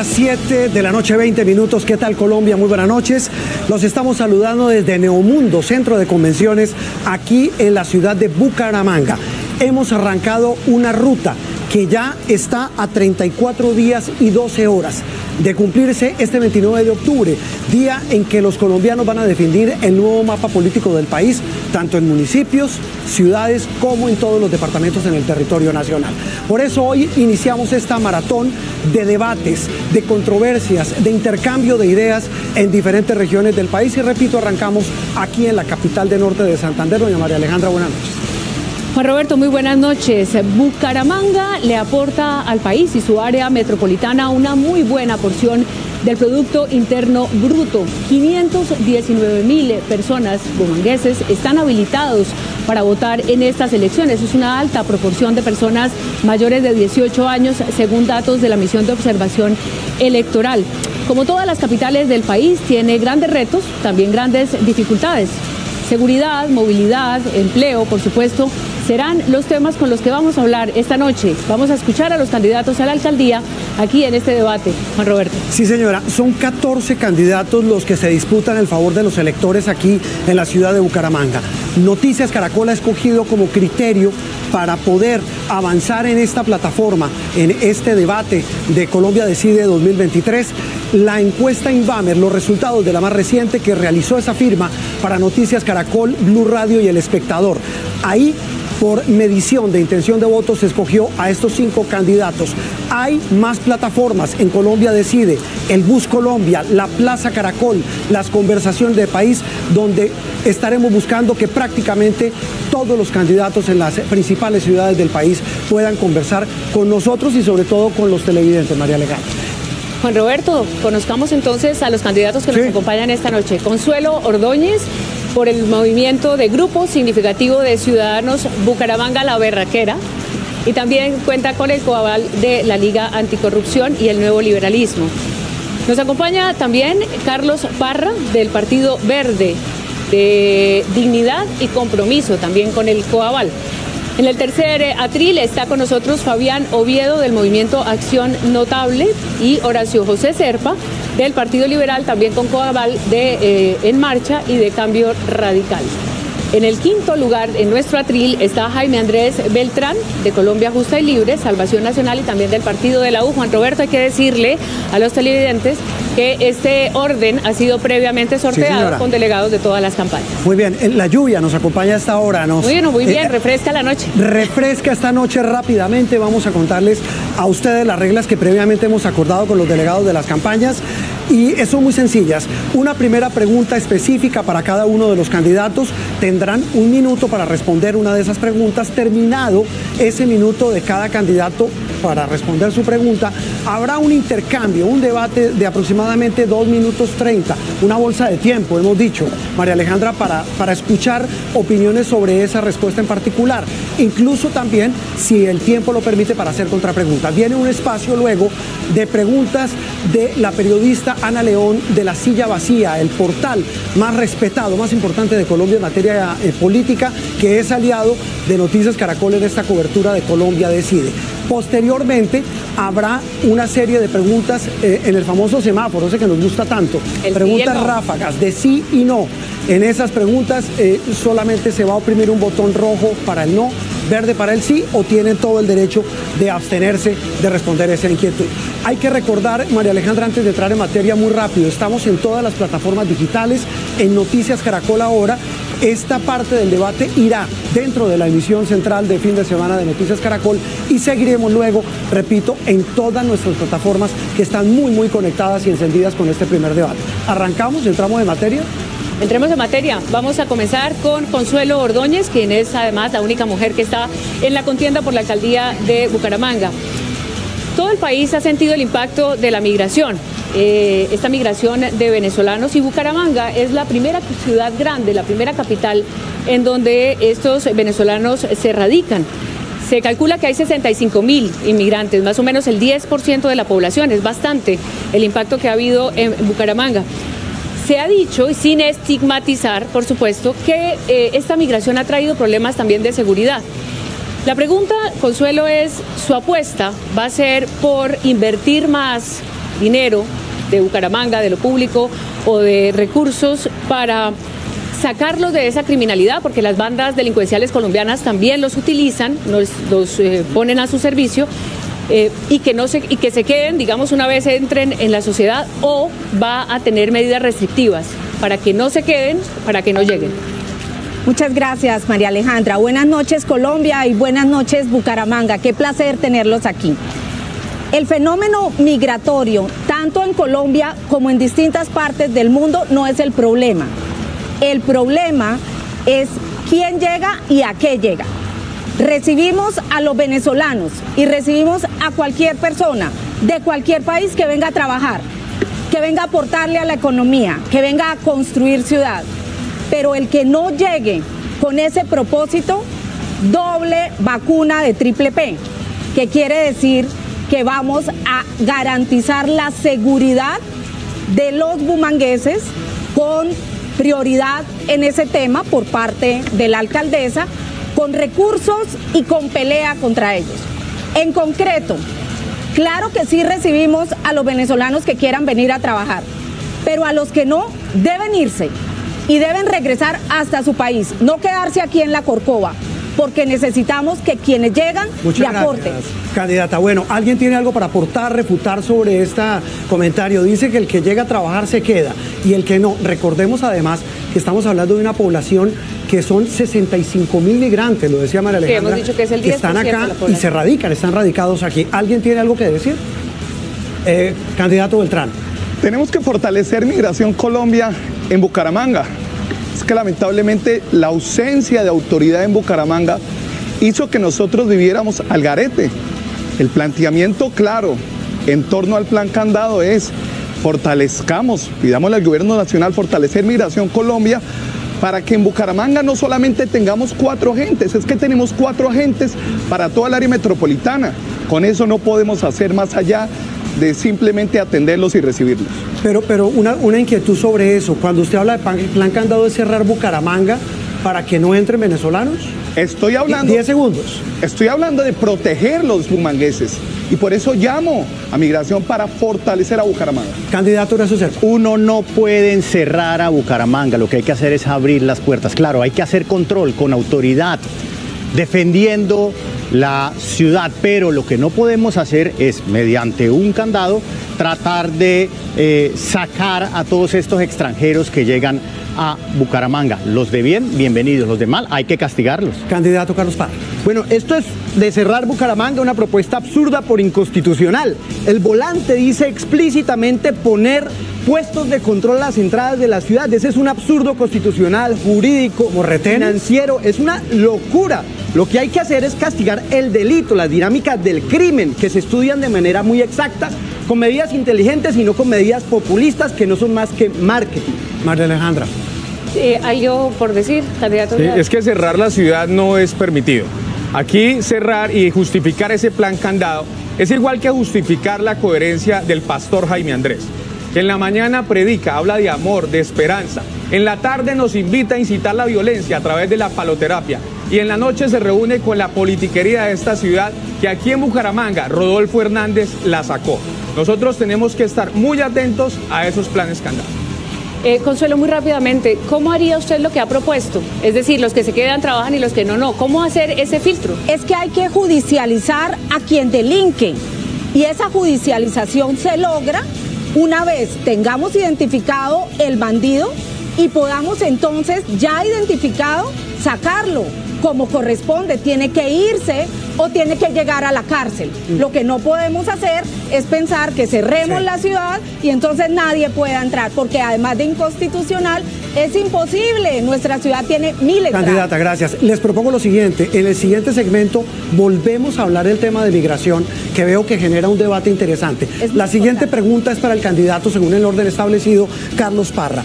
las 7 de la noche, 20 minutos. ¿Qué tal, Colombia? Muy buenas noches. Los estamos saludando desde Neomundo, centro de convenciones, aquí en la ciudad de Bucaramanga. Hemos arrancado una ruta que ya está a 34 días y 12 horas de cumplirse este 29 de octubre, día en que los colombianos van a definir el nuevo mapa político del país, tanto en municipios, ciudades, como en todos los departamentos en el territorio nacional. Por eso hoy iniciamos esta maratón de debates, de controversias, de intercambio de ideas en diferentes regiones del país y, repito, arrancamos aquí en la capital de norte de Santander. Doña María Alejandra, buenas noches. Juan Roberto, muy buenas noches. Bucaramanga le aporta al país y su área metropolitana una muy buena porción del Producto Interno Bruto. 519.000 personas bumangueses están habilitados para votar en estas elecciones. Es una alta proporción de personas mayores de 18 años, según datos de la Misión de Observación Electoral. Como todas las capitales del país, tiene grandes retos, también grandes dificultades. Seguridad, movilidad, empleo, por supuesto, serán los temas con los que vamos a hablar esta noche. Vamos a escuchar a los candidatos a la alcaldía aquí en este debate. Juan Roberto. Sí, señora, son 14 candidatos los que se disputan el favor de los electores aquí en la ciudad de Bucaramanga. Noticias Caracol ha escogido como criterio para poder avanzar en esta plataforma, en este debate de Colombia Decide 2023, la encuesta Invamer, los resultados de la más reciente que realizó esa firma para Noticias Caracol, Blue Radio y El Espectador. Ahí, por medición de intención de votos, se escogió a estos 5 candidatos. Hay más plataformas en Colombia Decide, el Bus Colombia, la Plaza Caracol, las conversaciones de país, donde estaremos buscando que prácticamente todos los candidatos en las principales ciudades del país puedan conversar con nosotros y sobre todo con los televidentes. María Alejandra. Juan Roberto, conozcamos entonces a los candidatos que nos acompañan esta noche. Consuelo Ordóñez, por el movimiento de Grupo Significativo de Ciudadanos Bucaramanga La Berraquera, y también cuenta con el coaval de la Liga Anticorrupción y el Nuevo Liberalismo. Nos acompaña también Carlos Parra, del Partido Verde, de Dignidad y Compromiso, también con el coaval. En el tercer atril está con nosotros Fabián Oviedo, del Movimiento Acción Notable, y Horacio José Serpa, del Partido Liberal, también con coaval de En Marcha y de Cambio Radical. En el quinto lugar, en nuestro atril, está Jaime Andrés Beltrán, de Colombia Justa y Libre, Salvación Nacional, y también del partido de la U. Juan Roberto, hay que decirle a los televidentes que este orden ha sido previamente sorteado con delegados de todas las campañas. Muy bien, la lluvia nos acompaña a esta hora. Muy bien, refresca la noche. Refresca esta noche rápidamente. Vamos a contarles a ustedes las reglas que previamente hemos acordado con los delegados de las campañas. Y son muy sencillas. Una primera pregunta específica para cada uno de los candidatos. Tendrán un minuto para responder una de esas preguntas. Terminado ese minuto de cada candidato para responder su pregunta, habrá un intercambio, un debate de aproximadamente 2 minutos 30. Una bolsa de tiempo, hemos dicho, María Alejandra, para escuchar opiniones sobre esa respuesta en particular. Incluso también, si el tiempo lo permite, para hacer contrapreguntas. Viene un espacio luego de preguntas de la periodista Ana León de La Silla Vacía, el portal más respetado, más importante de Colombia en materia política, que es aliado de Noticias Caracol en esta cobertura de Colombia Decide. Posteriormente habrá una serie de preguntas en el famoso semáforo, ese que nos gusta tanto, preguntas ráfagas de sí y no. En esas preguntas solamente se va a oprimir un botón rojo para el no, verde para el sí, o tienen todo el derecho de abstenerse de responder esa inquietud. Hay que recordar, María Alejandra, antes de entrar en materia, muy rápido, estamos en todas las plataformas digitales, en Noticias Caracol ahora. Esta parte del debate irá dentro de la emisión central de fin de semana de Noticias Caracol y seguiremos luego, repito, en todas nuestras plataformas que están muy conectadas y encendidas con este primer debate. ¿Arrancamos? ¿Entramos en materia? Entremos en materia. Vamos a comenzar con Consuelo Ordóñez, quien es además la única mujer que está en la contienda por la alcaldía de Bucaramanga. Todo el país ha sentido el impacto de la migración. Esta migración de venezolanos, y Bucaramanga es la primera ciudad grande, la primera capital en donde estos venezolanos se radican. Se calcula que hay 65.000 inmigrantes, más o menos el 10% de la población. Es bastante el impacto que ha habido en Bucaramanga. Se ha dicho, y sin estigmatizar, por supuesto, que esta migración ha traído problemas también de seguridad. La pregunta, Consuelo, es, ¿su apuesta va a ser por invertir más dinero de Bucaramanga, de lo público o de recursos para sacarlos de esa criminalidad, porque las bandas delincuenciales colombianas también los utilizan, los ponen a su servicio, y que se queden, digamos, una vez entren en la sociedad, o va a tener medidas restrictivas para que no se queden, para que no lleguen? Muchas gracias, María Alejandra. Buenas noches, Colombia, y buenas noches, Bucaramanga. Qué placer tenerlos aquí. El fenómeno migratorio, tanto en Colombia como en distintas partes del mundo, no es el problema. El problema es quién llega y a qué llega. Recibimos a los venezolanos y recibimos a cualquier persona de cualquier país que venga a trabajar, que venga a aportarle a la economía, que venga a construir ciudad. Pero el que no llegue con ese propósito, doble vacuna de triple P, que quiere decir que vamos a garantizar la seguridad de los bumangueses con prioridad en ese tema por parte de la alcaldesa, con recursos y con pelea contra ellos. En concreto, claro que sí recibimos a los venezolanos que quieran venir a trabajar, pero a los que no, deben irse y deben regresar hasta su país, no quedarse aquí en la Corcova, porque necesitamos que quienes llegan le aporten. Gracias, candidata. Bueno, ¿alguien tiene algo para aportar, refutar sobre este comentario? Dice que el que llega a trabajar se queda y el que no. Recordemos además que estamos hablando de una población que son 65.000 migrantes, lo decía María Alejandra, hemos dicho que es el 10% que están acá y se radican, están radicados aquí. ¿Alguien tiene algo que decir? Candidato Beltrán. Tenemos que fortalecer Migración Colombia en Bucaramanga. Es que lamentablemente la ausencia de autoridad en Bucaramanga hizo que nosotros viviéramos al garete. El planteamiento claro en torno al plan candado es fortalezcamos, pidámosle al gobierno nacional fortalecer Migración Colombia para que en Bucaramanga no solamente tengamos 4 agentes, es que tenemos 4 agentes para toda el área metropolitana. Con eso no podemos hacer más allá de simplemente atenderlos y recibirlos. Pero una inquietud sobre eso. Cuando usted habla de plan candado, ¿es cerrar Bucaramanga para que no entren venezolanos? Estoy hablando... 10 segundos. Estoy hablando de proteger los bumangueses. Y por eso llamo a Migración para fortalecer a Bucaramanga. Candidato Horacio Serpa. Uno no puede encerrar a Bucaramanga. Lo que hay que hacer es abrir las puertas. Claro, hay que hacer control con autoridad, defendiendo la ciudad, pero lo que no podemos hacer es, mediante un candado, tratar de sacar a todos estos extranjeros que llegan a Bucaramanga. Los de bien, bienvenidos. Los de mal, hay que castigarlos. Candidato Carlos Parra. Bueno, esto es de cerrar Bucaramanga, una propuesta absurda por inconstitucional. El volante dice explícitamente poner puestos de control a las entradas de la ciudad. Ese es un absurdo constitucional, jurídico, financiero, es una locura. Lo que hay que hacer es castigar el delito, las dinámicas del crimen, que se estudian de manera muy exacta, con medidas inteligentes y no con medidas populistas que no son más que marketing. María Alejandra. ¿Algo por decir, candidato? Sí, es que cerrar la ciudad no es permitido. Aquí cerrar y justificar ese plan candado es igual que justificar la coherencia del pastor Jaime Andrés, que en la mañana predica, habla de amor, de esperanza. En la tarde nos invita a incitar la violencia a través de la paloterapia. Y en la noche se reúne con la politiquería de esta ciudad, que aquí en Bucaramanga Rodolfo Hernández la sacó. Nosotros tenemos que estar muy atentos a esos planes candados. Consuelo, muy rápidamente, ¿cómo haría usted lo que ha propuesto? Es decir, los que se quedan trabajan y los que no, no. ¿Cómo hacer ese filtro? Es que hay que judicializar a quien delinque. Y esa judicialización se logra una vez tengamos identificado el bandido y podamos entonces, ya identificado, sacarlo como corresponde. Tiene que irse o tiene que llegar a la cárcel. Lo que no podemos hacer es pensar que cerremos la ciudad y entonces nadie pueda entrar, porque además de inconstitucional, es imposible. Nuestra ciudad tiene miles. Candidata, gracias. Les propongo lo siguiente. En el siguiente segmento volvemos a hablar del tema de migración, que veo que genera un debate interesante. La siguiente pregunta es para el candidato, según el orden establecido, Carlos Parra.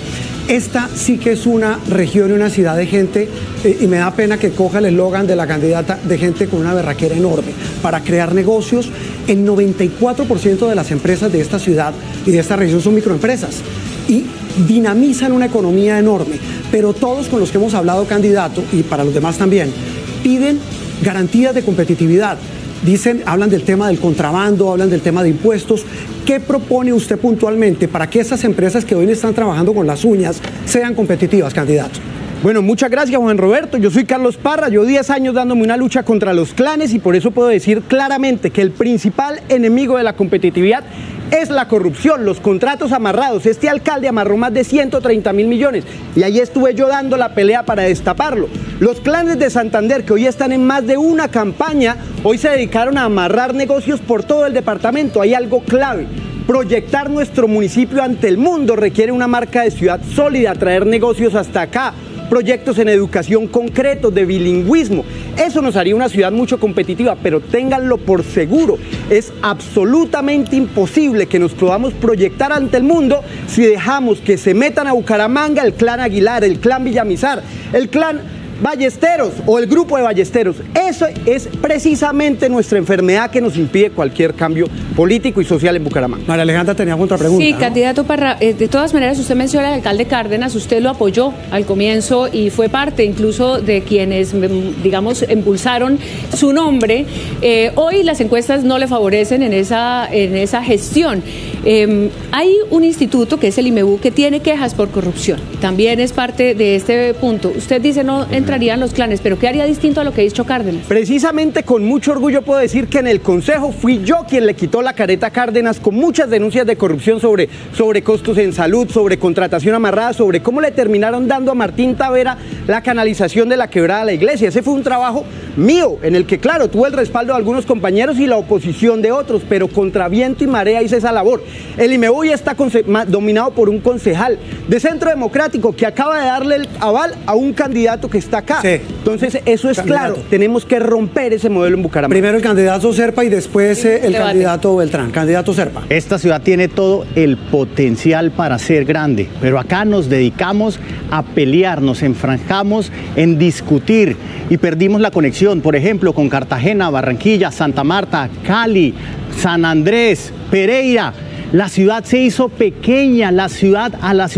Esta sí que es una región y una ciudad de gente, y me da pena que coja el eslogan de la candidata, de gente con una berraquera enorme para crear negocios. El 94% de las empresas de esta ciudad y de esta región son microempresas y dinamizan una economía enorme, pero todos con los que hemos hablado, candidato, y para los demás también, piden garantías de competitividad. hablan del tema del contrabando, hablan del tema de impuestos. ¿Qué propone usted puntualmente para que esas empresas que hoy están trabajando con las uñas sean competitivas, candidato? Bueno, muchas gracias, Juan Roberto. Yo soy Carlos Parra, yo 10 años dándome una lucha contra los clanes y por eso puedo decir claramente que el principal enemigo de la competitividad es la corrupción, los contratos amarrados. Este alcalde amarró más de 130.000 millones y ahí estuve yo dando la pelea para destaparlo. Los clanes de Santander, que hoy están en más de una campaña, hoy se dedicaron a amarrar negocios por todo el departamento. Hay algo clave. Proyectar nuestro municipio ante el mundo requiere una marca de ciudad sólida, traer negocios hasta acá, proyectos en educación concretos, de bilingüismo. Eso nos haría una ciudad mucho competitiva, pero ténganlo por seguro, es absolutamente imposible que nos podamos proyectar ante el mundo si dejamos que se metan a Bucaramanga el clan Aguilar, el clan Villamizar, el clan Ballesteros o el grupo de Ballesteros. Eso es precisamente nuestra enfermedad que nos impide cualquier cambio político y social en Bucaramanga. María Alejandra tenía otra pregunta. Sí, ¿no? Candidato Parra, de todas maneras usted menciona al alcalde Cárdenas, usted lo apoyó al comienzo y fue parte incluso de quienes, digamos, impulsaron su nombre. Hoy las encuestas no le favorecen en esa gestión. Hay un instituto que es el IMEU que tiene quejas por corrupción. También es parte de este punto. Usted dice no entrarían los clanes, pero ¿qué haría distinto a lo que ha dicho Cárdenas? Precisamente con mucho orgullo puedo decir que en el Consejo fui yo quien le quitó la careta a Cárdenas con muchas denuncias de corrupción sobre costos en salud, sobre contratación amarrada, sobre cómo le terminaron dando a Martín Tavera la canalización de la quebrada a la iglesia. Ese fue un trabajo mío, en el que claro, tuve el respaldo de algunos compañeros y la oposición de otros, pero contra viento y marea hice esa labor. El IMEU ya está dominado por un concejal de Centro Democrático que acaba de darle el aval a un candidato que está acá. Sí. Entonces, eso es claro, tenemos que romper ese modelo en Bucaramanga. Primero el candidato Serpa y después el candidato Beltrán. Candidato Serpa. Esta ciudad tiene todo el potencial para ser grande, pero acá nos dedicamos a pelear, nos enfrascamos en discutir y perdimos la conexión, por ejemplo, con Cartagena, Barranquilla, Santa Marta, Cali, San Andrés, Pereira. La ciudad se hizo pequeña, a la ciudad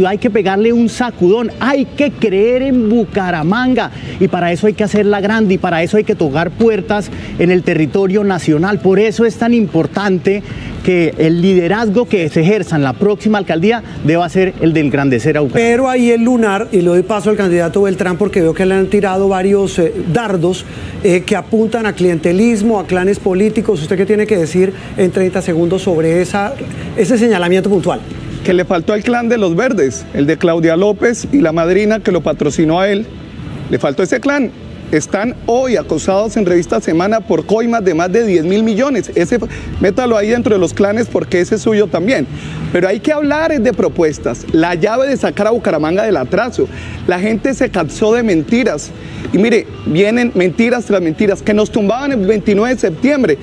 hay que pegarle un sacudón, hay que creer en Bucaramanga y para eso hay que hacerla grande y para eso hay que tocar puertas en el territorio nacional. Por eso es tan importante que el liderazgo que se ejerza en la próxima alcaldía deba ser el de engrandecer a Bucaramanga. Pero ahí el lunar, y le doy paso al candidato Beltrán porque veo que le han tirado varios dardos que apuntan a clientelismo, a clanes políticos. ¿Usted qué tiene que decir en 30 segundos sobre ese señalamiento puntual? Que le faltó al clan de los verdes, el de Claudia López y la madrina que lo patrocinó a él. Le faltó ese clan. Están hoy acosados en Revista Semana por coimas de más de 10.000 millones. Métalo ahí dentro de los clanes porque ese es suyo también. Pero hay que hablar de propuestas. La llave de sacar a Bucaramanga del atraso. La gente se cansó de mentiras. Y mire, vienen mentiras tras mentiras que nos tumbaban el 29 de septiembre.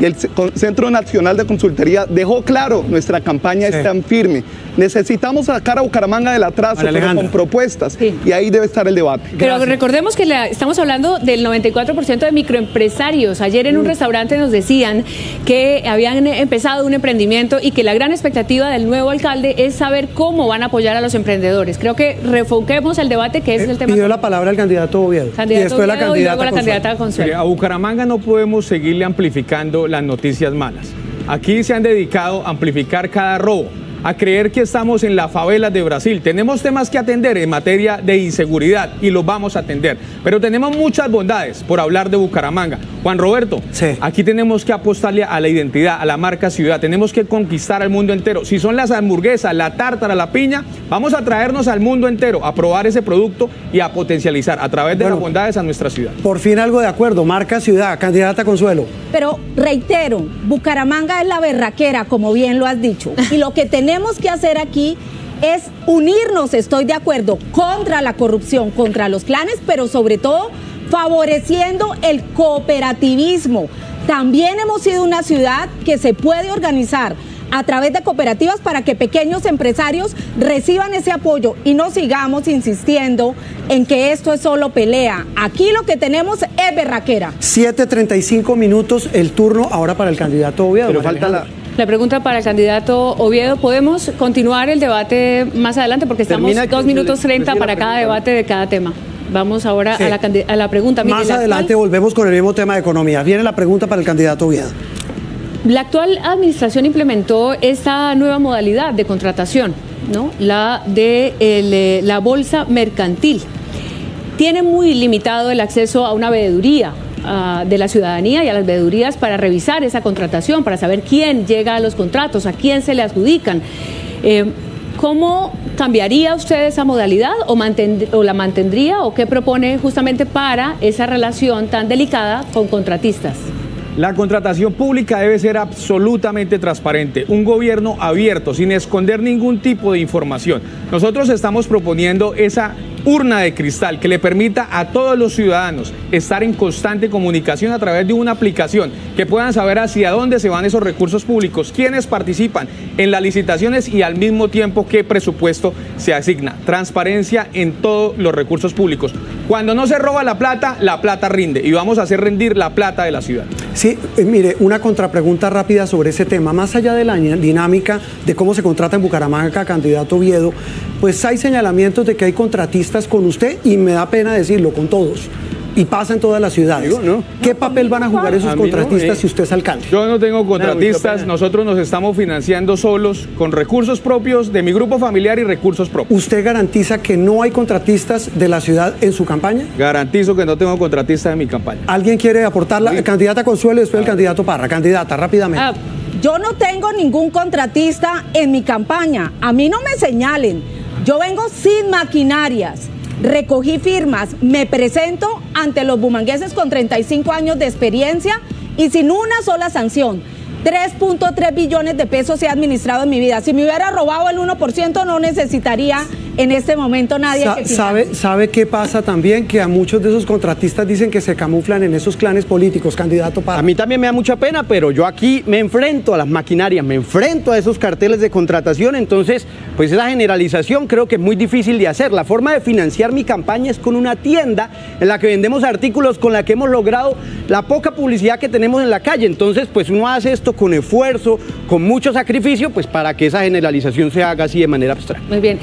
Y el Centro Nacional de Consultoría dejó claro, nuestra campaña es tan firme. Necesitamos sacar a Bucaramanga del atraso, pero con propuestas, sí. Y ahí debe estar el debate. Pero gracias. Recordemos que estamos hablando del 94% de microempresarios. Ayer en un restaurante nos decían que habían empezado un emprendimiento y que la gran expectativa del nuevo alcalde es saber cómo van a apoyar a los emprendedores. Creo que refoquemos el debate, que es el tema. Pidió la palabra el candidato Oviedo. Y después la candidata Consuelo. A Bucaramanga no podemos seguirle amplificando las noticias malas. Aquí se han dedicado a amplificar cada robo, a creer que estamos en la favela de Brasil. Tenemos temas que atender en materia de inseguridad y los vamos a atender, pero tenemos muchas bondades por hablar de Bucaramanga. Juan Roberto, sí. Aquí tenemos que apostarle a la identidad, a la marca ciudad, tenemos que conquistar al mundo entero. Si son las hamburguesas, la tártara, la piña, vamos a traernos al mundo entero, a probar ese producto y a potencializar a través de las bondades a nuestra ciudad. Por fin algo de acuerdo, marca ciudad, candidata Consuelo. Pero reitero, Bucaramanga es la berraquera, como bien lo has dicho, y lo que tenemos que hacer aquí es unirnos, estoy de acuerdo, contra la corrupción, contra los clanes, pero sobre todo favoreciendo el cooperativismo. También hemos sido una ciudad que se puede organizar a través de cooperativas para que pequeños empresarios reciban ese apoyo y no sigamos insistiendo en que esto es solo pelea. Aquí lo que tenemos es berraquera. 7:35 minutos, el turno ahora para el candidato Oviedo. Pero falta la pregunta para el candidato Oviedo. ¿Podemos continuar el debate más adelante? Porque estamos 2 minutos 30 para cada debate de cada tema. Vamos ahora Sí. a la pregunta. Mire, Más la adelante actual- volvemos con el mismo tema de economía. Viene la pregunta para el candidato Oviedo. La actual administración implementó esta nueva modalidad de contratación, ¿no? La de la bolsa mercantil. Tiene muy limitado el acceso a una veeduría de la ciudadanía y a las veedurías para revisar esa contratación, para saber quién llega a los contratos, a quién se le adjudican. ¿Cómo cambiaría usted esa modalidad o la mantendría o qué propone justamente para esa relación tan delicada con contratistas? La contratación pública debe ser absolutamente transparente, un gobierno abierto, sin esconder ningún tipo de información. Nosotros estamos proponiendo esa urna de cristal que le permita a todos los ciudadanos estar en constante comunicación a través de una aplicación, que puedan saber hacia dónde se van esos recursos públicos, quiénes participan en las licitaciones y al mismo tiempo qué presupuesto se asigna. Transparencia en todos los recursos públicos. Cuando no se roba la plata rinde y vamos a hacer rendir la plata de la ciudad. Sí, mire, una contrapregunta rápida sobre ese tema. Más allá de la dinámica de cómo se contrata en Bucaramanga, candidato Oviedo, pues hay señalamientos de que hay contratistas con usted y me da pena decirlo, con todos. Y pasa en todas las ciudades. Digo, no. ¿Qué papel van a jugar esos A mí no, contratistas si usted es alcalde? Yo no tengo contratistas, pena. nosotros nos estamos financiando solos con recursos propios de mi grupo familiar y recursos propios. ¿Usted garantiza que no hay contratistas de la ciudad en su campaña? Garantizo que no tengo contratistas en mi campaña. ¿Alguien quiere aportarla? Candidata Consuelo y después el candidato Parra. Candidata, rápidamente. Ah, Yo no tengo ningún contratista en mi campaña. A mí no me señalen. Yo vengo sin maquinarias. Recogí firmas, me presento ante los bumangueses con 35 años de experiencia y sin una sola sanción. 3.3 billones de pesos he administrado en mi vida. Si me hubiera robado el 1%, no necesitaría en este momento nadie que financie. ¿Sabe qué pasa también? Que a muchos de esos contratistas dicen que se camuflan en esos clanes políticos, candidato Parra. A mí también me da mucha pena, pero yo aquí me enfrento a las maquinarias, me enfrento a esos carteles de contratación, entonces, pues esa generalización creo que es muy difícil de hacer. La forma de financiar mi campaña es con una tienda en la que vendemos artículos con la que hemos logrado la poca publicidad que tenemos en la calle. Entonces, pues uno hace esto con esfuerzo, con mucho sacrificio, pues para que esa generalización se haga así de manera abstracta. muy bien.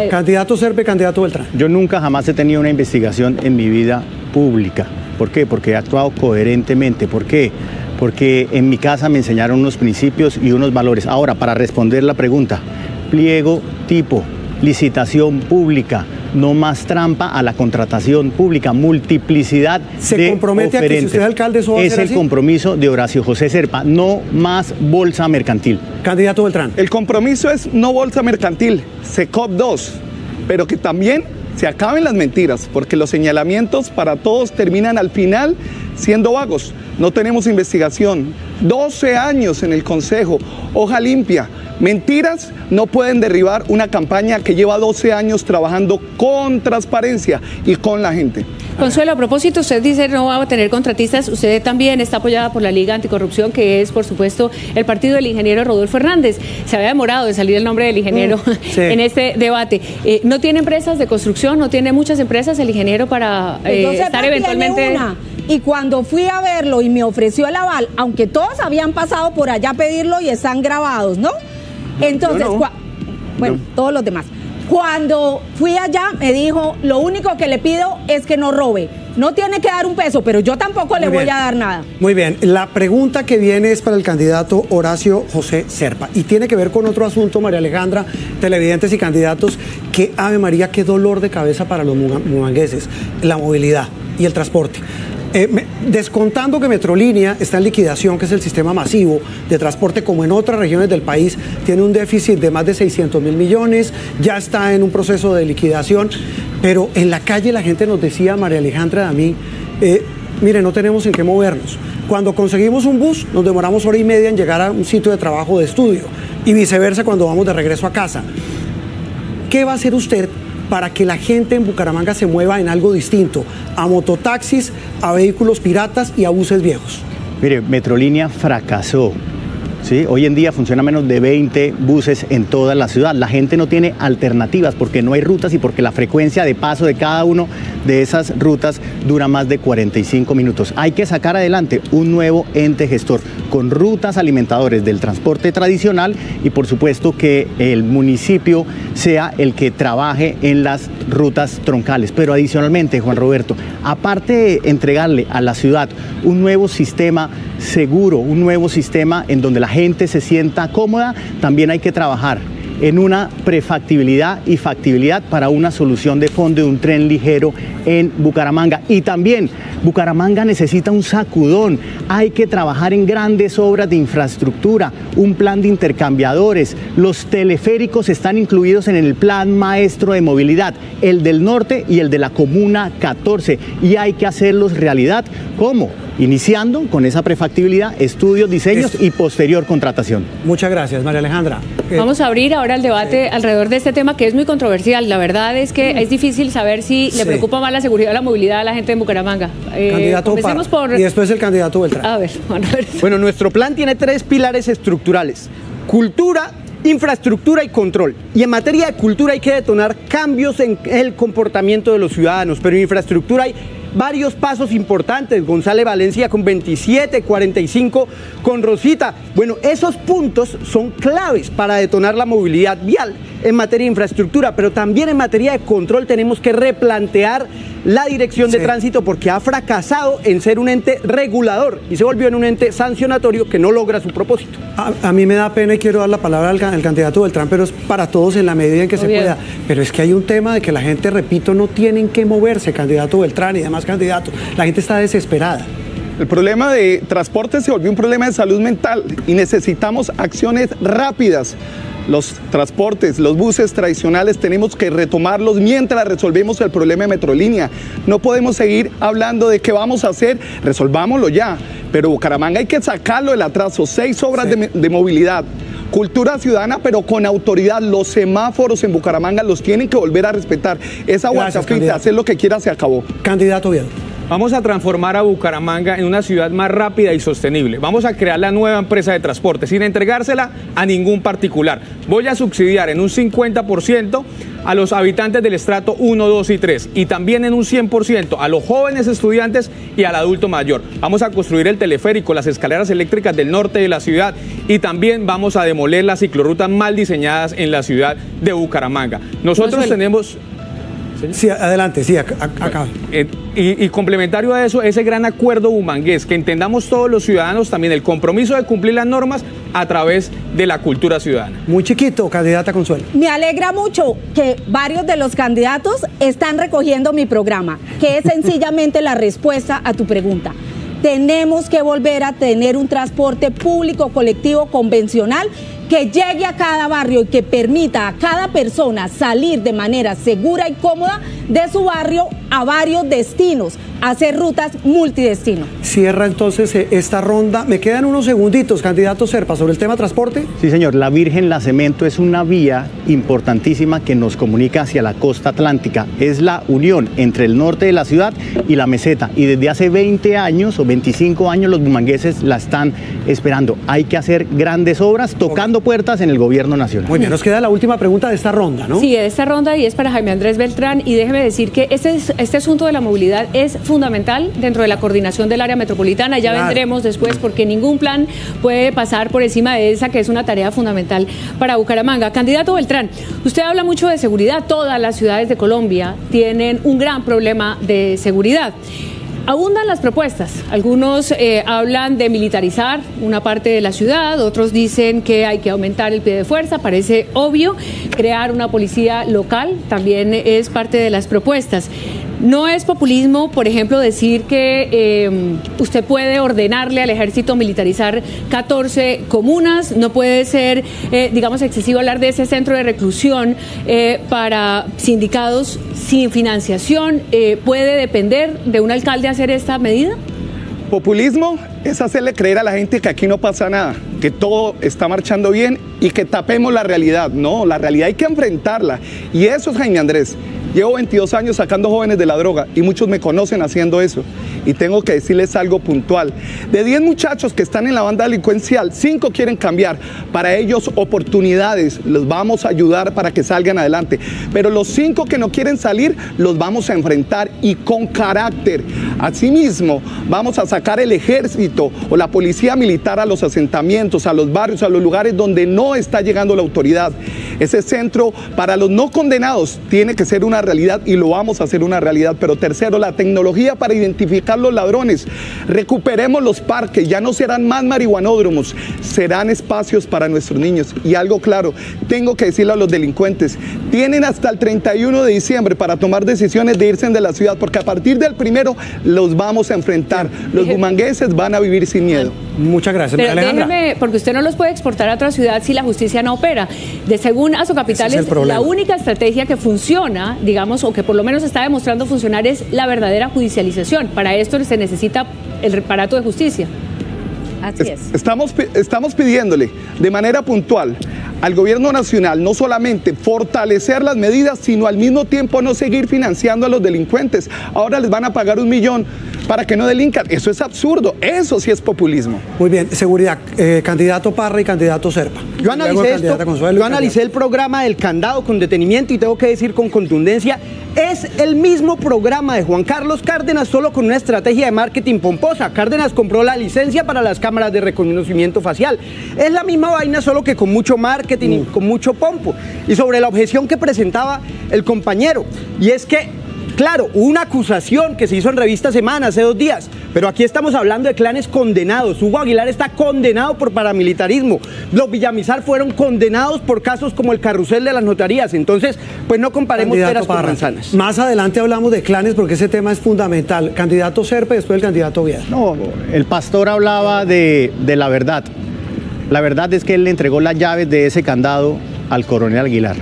Candidato Serpe, candidato Beltrán. Yo nunca jamás he tenido una investigación en mi vida pública. ¿Por qué? Porque he actuado coherentemente. ¿Por qué? Porque en mi casa me enseñaron unos principios y unos valores. Ahora, para responder la pregunta, pliego tipo, licitación pública, no más trampa a la contratación pública, multiplicidad ¿Se de compromete a que si oferentes. usted es alcalde eso va a Es ser el así? compromiso de Horacio José Serpa, no más bolsa mercantil. Candidato Beltrán. El compromiso es no bolsa mercantil, SECOP 2, pero que también se acaben las mentiras, porque los señalamientos para todos terminan al final siendo vagos. No tenemos investigación, 12 años en el Consejo, hoja limpia. Mentiras no pueden derribar una campaña que lleva 12 años trabajando con transparencia y con la gente. Consuelo, a propósito, usted dice no va a tener contratistas, usted también está apoyada por la Liga Anticorrupción, que es, por supuesto, el partido del ingeniero Rodolfo Hernández. Se había demorado en salir el nombre del ingeniero sí. en este debate. ¿No tiene empresas de construcción, no tiene muchas empresas el ingeniero para Entonces, estar tiene eventualmente...? una. Y cuando fui a verlo y me ofreció el aval, aunque todos habían pasado por allá a pedirlo y están grabados, ¿no? Entonces, Yo no. bueno, todos los demás. Cuando fui allá me dijo, lo único que le pido es que no robe. No tiene que dar un peso, pero yo tampoco le Muy voy bien. a dar nada. Muy bien, la pregunta que viene es para el candidato Horacio José Serpa y tiene que ver con otro asunto, María Alejandra, televidentes y candidatos, que Ave María, qué dolor de cabeza para los bumangueses, la movilidad y el transporte. Descontando que Metrolínea está en liquidación, que es el sistema masivo de transporte, como en otras regiones del país, tiene un déficit de más de 600.000 millones, ya está en un proceso de liquidación, pero en la calle la gente nos decía, María Alejandra, a mí, mire, no tenemos en qué movernos. Cuando conseguimos un bus, nos demoramos hora y media en llegar a un sitio de trabajo o de estudio, y viceversa cuando vamos de regreso a casa. ¿Qué va a hacer usted para que la gente en Bucaramanga se mueva en algo distinto, a mototaxis, a vehículos piratas y a buses viejos? Mire, Metrolínea fracasó. ¿Sí? Hoy en día funciona menos de 20 buses en toda la ciudad. La gente no tiene alternativas porque no hay rutas y porque la frecuencia de paso de cada uno de esas rutas dura más de 45 minutos. Hay que sacar adelante un nuevo ente gestor, con rutas alimentadoras del transporte tradicional y por supuesto que el municipio sea el que trabaje en las rutas troncales. Pero adicionalmente, Juan Roberto, aparte de entregarle a la ciudad un nuevo sistema seguro, un nuevo sistema en donde la gente se sienta cómoda, también hay que trabajar en una prefactibilidad y factibilidad para una solución de fondo de un tren ligero en Bucaramanga. Y también Bucaramanga necesita un sacudón, hay que trabajar en grandes obras de infraestructura, un plan de intercambiadores, los teleféricos están incluidos en el plan maestro de movilidad, el del norte y el de la Comuna 14, y hay que hacerlos realidad. ¿Cómo? Iniciando con esa prefactibilidad, estudios, diseños y posterior contratación. Muchas gracias, María Alejandra. Vamos a abrir ahora el debate alrededor de este tema que es muy controversial. La verdad es que es difícil saber si le preocupa más la seguridad o la movilidad a la gente de Bucaramanga. Candidato y después el candidato Beltrán. A ver, bueno, nuestro plan tiene 3 pilares estructurales: cultura, infraestructura y control. Y en materia de cultura hay que detonar cambios en el comportamiento de los ciudadanos, pero en infraestructura hay varios pasos importantes. González Valencia con 27, 45 con Rosita. Bueno, esos puntos son claves para detonar la movilidad vial en materia de infraestructura, pero también en materia de control tenemos que replantear la dirección de tránsito porque ha fracasado en ser un ente regulador y se volvió en un ente sancionatorio que no logra su propósito. A mí me da pena y quiero dar la palabra al candidato Beltrán, pero es para todos en la medida en que se pueda. Pero es que hay un tema de que la gente, repito, no tienen que moverse, candidato Beltrán y demás candidatos. La gente está desesperada. El problema de transporte se volvió un problema de salud mental y necesitamos acciones rápidas. Los transportes, los buses tradicionales tenemos que retomarlos mientras resolvemos el problema de Metrolínea. No podemos seguir hablando de qué vamos a hacer, resolvámoslo ya. Pero Bucaramanga hay que sacarlo del atraso, 6 obras de movilidad. Cultura ciudadana, pero con autoridad. Los semáforos en Bucaramanga los tienen que volver a respetar. Esa guachafita, hacer lo que quiera, se acabó. Candidato Oviedo. Vamos a transformar a Bucaramanga en una ciudad más rápida y sostenible. Vamos a crear la nueva empresa de transporte sin entregársela a ningún particular. Voy a subsidiar en un 50% a los habitantes del estrato 1, 2 y 3 y también en un 100% a los jóvenes estudiantes y al adulto mayor. Vamos a construir el teleférico, las escaleras eléctricas del norte de la ciudad y también vamos a demoler las ciclorrutas mal diseñadas en la ciudad de Bucaramanga. Nosotros tenemos... Sí, adelante, sí, acá. Y complementario a eso, ese gran acuerdo bumangués, que entendamos todos los ciudadanos también el compromiso de cumplir las normas a través de la cultura ciudadana. Muy chiquito, candidata Consuelo. Me alegra mucho que varios de los candidatos están recogiendo mi programa, que es sencillamente la respuesta a tu pregunta. Tenemos que volver a tener un transporte público colectivo convencional que llegue a cada barrio y que permita a cada persona salir de manera segura y cómoda de su barrio a varios destinos, hacer rutas multidestino. Cierra entonces esta ronda. Me quedan unos segunditos, candidato Serpa, sobre el tema transporte. Sí, señor. La Virgen La Cemento es una vía importantísima que nos comunica hacia la costa atlántica. Es la unión entre el norte de la ciudad y la meseta. Y desde hace 20 años o 25 años los bumangueses la están esperando. Hay que hacer grandes obras tocando puertas en el gobierno nacional. Muy bien, nos queda la última pregunta de esta ronda, ¿no? Sí, de esta ronda y es para Jaime Andrés Beltrán y déjeme decir que este asunto de la movilidad es fundamental dentro de la coordinación del área metropolitana. Ya vendremos después porque ningún plan puede pasar por encima de esa que es una tarea fundamental para Bucaramanga. Candidato Beltrán, usted habla mucho de seguridad. Todas las ciudades de Colombia tienen un gran problema de seguridad. Abundan las propuestas. Algunos hablan de militarizar una parte de la ciudad, otros dicen que hay que aumentar el pie de fuerza, parece obvio. Crear una policía local también es parte de las propuestas. No es populismo, por ejemplo, decir que usted puede ordenarle al ejército militarizar 14 comunas, no puede ser, digamos, excesivo hablar de ese centro de reclusión para sindicados sin financiación. ¿Puede depender de un alcalde hacer esta medida? Populismo es hacerle creer a la gente que aquí no pasa nada, que todo está marchando bien y que tapemos la realidad. No, la realidad hay que enfrentarla. Y eso es, Jaime Andrés, Llevo 22 años sacando jóvenes de la droga y muchos me conocen haciendo eso. Y tengo que decirles algo puntual. De 10 muchachos que están en la banda delincuencial, 5 quieren cambiar. Para ellos oportunidades, los vamos a ayudar para que salgan adelante. Pero los 5 que no quieren salir, los vamos a enfrentar y con carácter. Asimismo, vamos a sacar el ejército o la policía militar a los asentamientos, a los barrios, a los lugares donde no está llegando la autoridad. Ese centro para los no condenados tiene que ser una realidad y lo vamos a hacer una realidad. Pero tercero, la tecnología para identificar los ladrones. Recuperemos los parques, ya no serán más marihuanódromos, serán espacios para nuestros niños. Y algo claro, tengo que decirle a los delincuentes, tienen hasta el 31 de diciembre para tomar decisiones de irse de la ciudad, porque a partir del 1 los vamos a enfrentar. Los bumangueses van a vivir sin miedo. Muchas gracias. Pero déjeme, porque usted no los puede exportar a otra ciudad si la justicia no opera. Según Azocapital, la única estrategia que funciona, digamos, o que por lo menos está demostrando funcionar, es la verdadera judicialización. Para esto se necesita el aparato de justicia. Así es. Estamos pidiéndole de manera puntual al gobierno nacional no solamente fortalecer las medidas, sino al mismo tiempo no seguir financiando a los delincuentes. Ahora les van a pagar $1 millón para que no delincan. Eso es absurdo, eso sí es populismo. Muy bien, seguridad, candidato Parra y candidato Serpa. Yo analicé esto, yo analicé el programa del candado con detenimiento y tengo que decir con contundencia, es el mismo programa de Juan Carlos Cárdenas, solo con una estrategia de marketing pomposa. Cárdenas compró la licencia para las cámaras de reconocimiento facial. Es la misma vaina, solo que con mucho marketing y con mucho pompo. Y sobre la objeción que presentaba el compañero, y es que claro, hubo una acusación que se hizo en Revista Semana hace 2 días, pero aquí estamos hablando de clanes condenados. Hugo Aguilar está condenado por paramilitarismo. Los Villamizar fueron condenados por casos como el carrusel de las notarías. Entonces, pues no comparemos peras con manzanas. Más adelante hablamos de clanes porque ese tema es fundamental. Candidato Serpa y después el candidato Oviedo. No, el pastor hablaba de la verdad. La verdad es que él le entregó las llaves de ese candado al coronel Aguilar.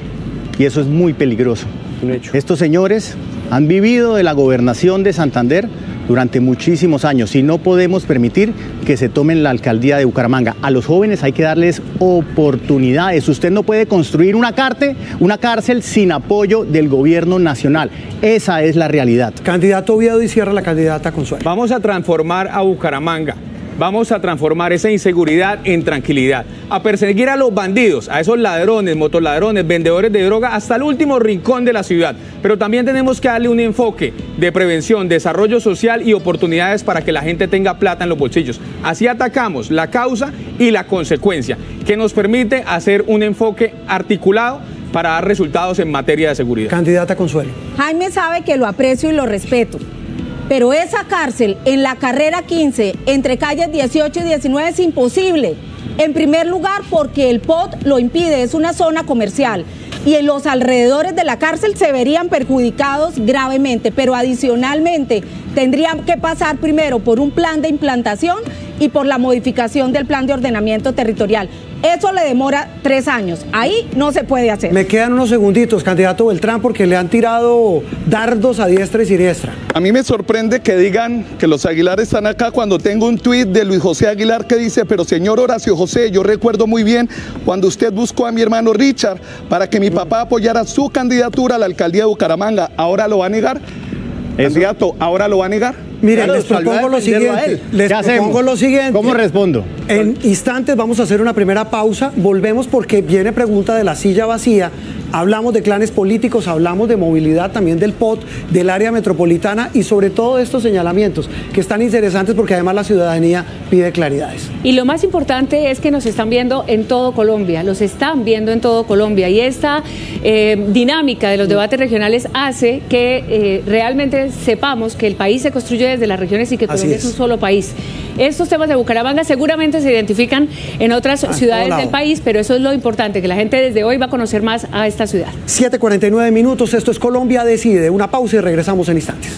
Y eso es muy peligroso. Un hecho. Estos señores han vivido de la gobernación de Santander durante muchísimos años y no podemos permitir que se tomen la alcaldía de Bucaramanga. A los jóvenes hay que darles oportunidades. Usted no puede construir una cárcel sin apoyo del gobierno nacional. Esa es la realidad. Candidato Oviedo y cierra la candidata Consuelo. Vamos a transformar a Bucaramanga. Vamos a transformar esa inseguridad en tranquilidad, a perseguir a los bandidos, a esos ladrones, motoladrones, vendedores de droga, hasta el último rincón de la ciudad. Pero también tenemos que darle un enfoque de prevención, desarrollo social y oportunidades para que la gente tenga plata en los bolsillos. Así atacamos la causa y la consecuencia, que nos permite hacer un enfoque articulado para dar resultados en materia de seguridad. Candidata Consuelo. Jaime sabe que lo aprecio y lo respeto. Pero esa cárcel en la carrera 15, entre calles 18 y 19, es imposible. En primer lugar, porque el POT lo impide, es una zona comercial. Y en los alrededores de la cárcel se verían perjudicados gravemente. Pero adicionalmente, tendrían que pasar primero por un plan de implantación y por la modificación del plan de ordenamiento territorial. Eso le demora 3 años. Ahí no se puede hacer. Me quedan unos segunditos, candidato Beltrán, porque le han tirado dardos a diestra y siniestra. A mí me sorprende que digan que los Aguilar están acá cuando tengo un tuit de Luis José Aguilar que dice: pero señor Horacio José, yo recuerdo muy bien cuando usted buscó a mi hermano Richard para que mi papá apoyara su candidatura a la alcaldía de Bucaramanga. ¿Ahora lo va a negar? Candidato, ¿ahora lo va a negar? Miren, claro, les propongo lo siguiente. ¿Cómo respondo? En instantes vamos a hacer una primera pausa. Volvemos porque viene pregunta de la silla vacía. Hablamos de clanes políticos, hablamos de movilidad también del POT, del área metropolitana y sobre todo de estos señalamientos que están interesantes porque además la ciudadanía pide claridades. Y lo más importante es que nos están viendo en todo Colombia, los están viendo en todo Colombia y esta dinámica de los debates regionales hace que realmente sepamos que el país se construye desde las regiones y que Colombia es un solo país. Estos temas de Bucaramanga seguramente se identifican en otras ciudades del país, pero eso es lo importante, que la gente desde hoy va a conocer más a esta ciudad. 7:49 minutos, esto es Colombia Decide. Una pausa y regresamos en instantes.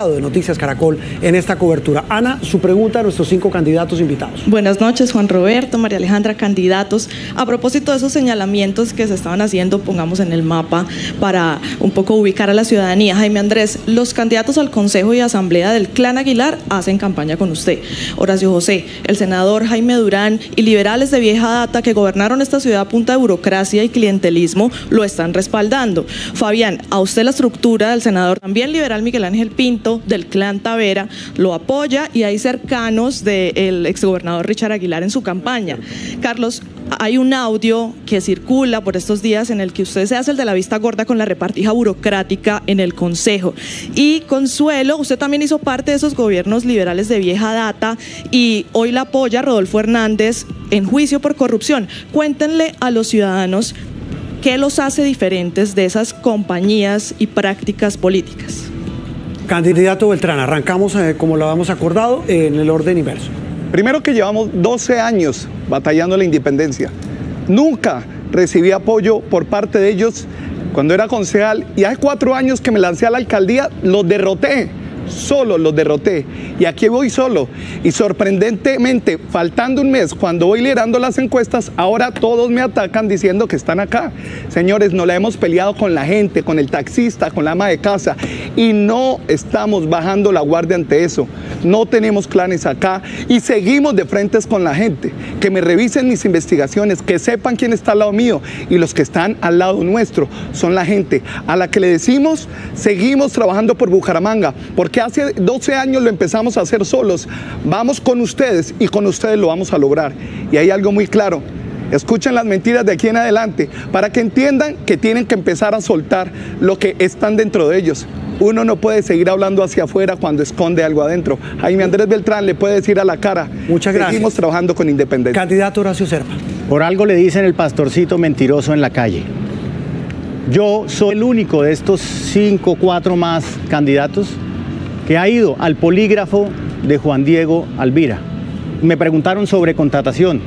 de Noticias Caracol en esta cobertura. Ana, su pregunta a nuestros 5 candidatos invitados. Buenas noches, Juan Roberto, María Alejandra, candidatos. A propósito de esos señalamientos que se estaban haciendo, pongamos en el mapa para un poco ubicar a la ciudadanía. Jaime Andrés, los candidatos al Consejo y Asamblea del Clan Aguilar hacen campaña con usted. Horacio José, el senador Jaime Durán y liberales de vieja data que gobernaron esta ciudad a punta de burocracia y clientelismo lo están respaldando. Fabián, a usted la estructura del senador también liberal Miguel Ángel Pinto del Clan Tavera lo apoya y hay cercanos del exgobernador Richard Aguilar en su campaña. Carlos, hay un audio que circula por estos días en el que usted se hace el de la vista gorda con la repartija burocrática en el Consejo. Y Consuelo, usted también hizo parte de esos gobiernos liberales de vieja data y hoy la apoya Rodolfo Hernández en juicio por corrupción. Cuéntenle a los ciudadanos qué los hace diferentes de esas compañías y prácticas políticas. Candidato Beltrán, arrancamos como lo habíamos acordado en el orden inverso. Primero que llevamos 12 años batallando la independencia. Nunca recibí apoyo por parte de ellos cuando era concejal y hace 4 años que me lancé a la alcaldía, los derroté. Solo los derroté y aquí voy solo y sorprendentemente faltando un mes cuando voy liderando las encuestas ahora todos me atacan diciendo que están acá. Señores, no la hemos peleado con la gente, con el taxista, con la ama de casa y no estamos bajando la guardia ante eso. No tenemos clanes acá y seguimos de frentes con la gente. Que me revisen mis investigaciones, que sepan quién está al lado mío y los que están al lado nuestro son la gente a la que le decimos seguimos trabajando por Bucaramanga porque hace 12 años lo empezamos a hacer solos. Vamos con ustedes y con ustedes lo vamos a lograr. Y hay algo muy claro. Escuchen las mentiras de aquí en adelante para que entiendan que tienen que empezar a soltar lo que están dentro de ellos. Uno no puede seguir hablando hacia afuera cuando esconde algo adentro. Jaime Andrés Beltrán le puede decir a la cara. Muchas gracias. Seguimos trabajando con independencia. Candidato Horacio Serpa. Por algo le dicen el pastorcito mentiroso en la calle. Yo soy el único de estos 5, 4 más candidatos que ha ido al polígrafo de Juan Diego Alvira. Me preguntaron sobre contratación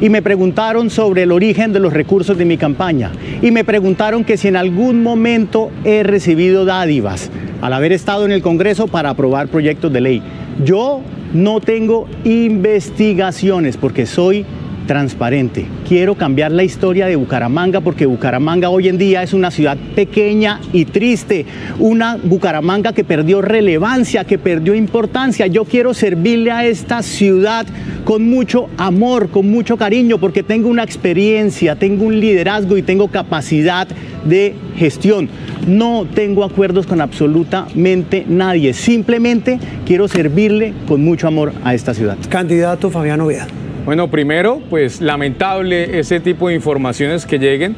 y me preguntaron sobre el origen de los recursos de mi campaña y me preguntaron que si en algún momento he recibido dádivas al haber estado en el Congreso para aprobar proyectos de ley. Yo no tengo investigaciones porque soy transparente. Quiero cambiar la historia de Bucaramanga porque Bucaramanga hoy en día es una ciudad pequeña y triste, una Bucaramanga que perdió relevancia, que perdió importancia. Yo quiero servirle a esta ciudad con mucho amor, con mucho cariño, porque tengo una experiencia, tengo un liderazgo y tengo capacidad de gestión. No tengo acuerdos con absolutamente nadie, simplemente quiero servirle con mucho amor a esta ciudad. Candidato Fabián Oviedo. Bueno, primero, pues lamentable ese tipo de informaciones que lleguen.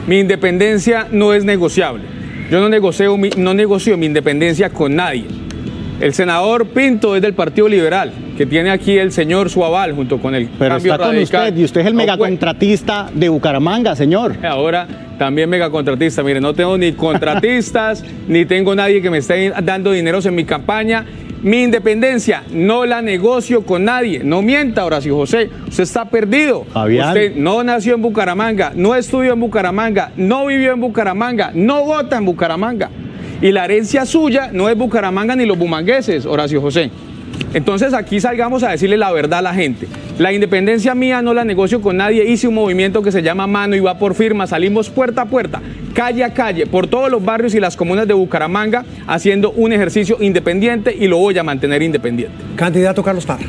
Mi independencia no es negociable. Yo no negocio mi independencia con nadie. El senador Pinto es del Partido Liberal, que tiene aquí el señor su aval junto con el Pero Cambio está con Radical. usted y usted es el megacontratista de Bucaramanga, señor. Ahora también megacontratista. Mire, no tengo ni contratistas, ni tengo nadie que me esté dando dineros en mi campaña. Mi independencia no la negocio con nadie. No mienta, Horacio José. Usted está perdido. Fabián. Usted no nació en Bucaramanga, no estudió en Bucaramanga, no vivió en Bucaramanga, no vota en Bucaramanga. Y la herencia suya no es Bucaramanga ni los bumangueses, Horacio José. Entonces aquí salgamos a decirle la verdad a la gente. La independencia mía no la negocio con nadie. Hice un movimiento que se llama Mano y va por firma. Salimos puerta a puerta, calle a calle, por todos los barrios y las comunas de Bucaramanga, haciendo un ejercicio independiente y lo voy a mantener independiente. Candidato Carlos Parra.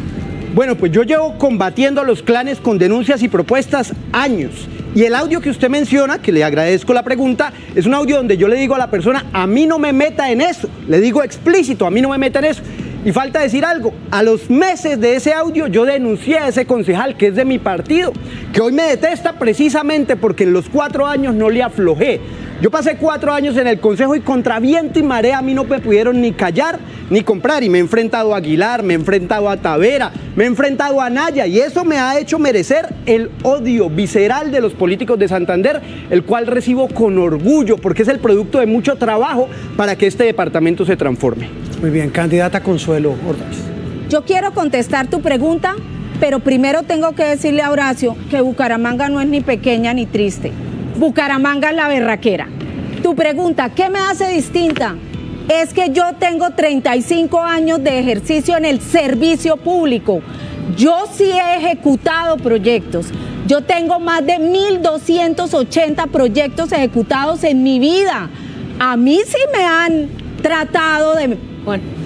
Bueno, pues yo llevo combatiendo a los clanes con denuncias y propuestas años. Y el audio que usted menciona, que le agradezco la pregunta, es un audio donde yo le digo a la persona, a mí no me meta en eso. Le digo explícito, a mí no me meta en eso. Y falta decir algo, a los meses de ese audio yo denuncié a ese concejal que es de mi partido, que hoy me detesta precisamente porque en los 4 años no le aflojé. Yo pasé 4 años en el consejo y contra viento y marea a mí no me pudieron ni callar ni comprar. Y me he enfrentado a Aguilar, me he enfrentado a Tavera, me he enfrentado a Naya y eso me ha hecho merecer el odio visceral de los políticos de Santander, el cual recibo con orgullo porque es el producto de mucho trabajo para que este departamento se transforme. Muy bien, candidata Consuelo Ordóñez. Yo quiero contestar tu pregunta, pero primero tengo que decirle a Horacio que Bucaramanga no es ni pequeña ni triste. Bucaramanga es la berraquera. Tu pregunta, ¿qué me hace distinta? es que yo tengo 35 años de ejercicio en el servicio público. Yo sí he ejecutado proyectos. Yo tengo más de 1.280 proyectos ejecutados en mi vida. A mí sí me han tratado de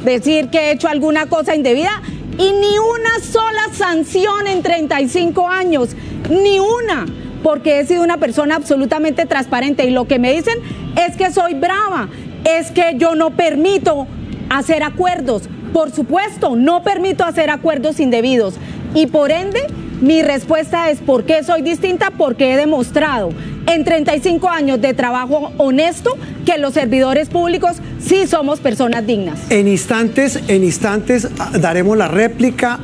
decir que he hecho alguna cosa indebida y ni una sola sanción en 35 años, ni una, porque he sido una persona absolutamente transparente y lo que me dicen es que soy brava, es que yo no permito hacer acuerdos. Por supuesto, no permito hacer acuerdos indebidos y por ende mi respuesta es ¿por qué soy distinta? Porque he demostrado en 35 años de trabajo honesto que los servidores públicos sí somos personas dignas. En instantes daremos la réplica,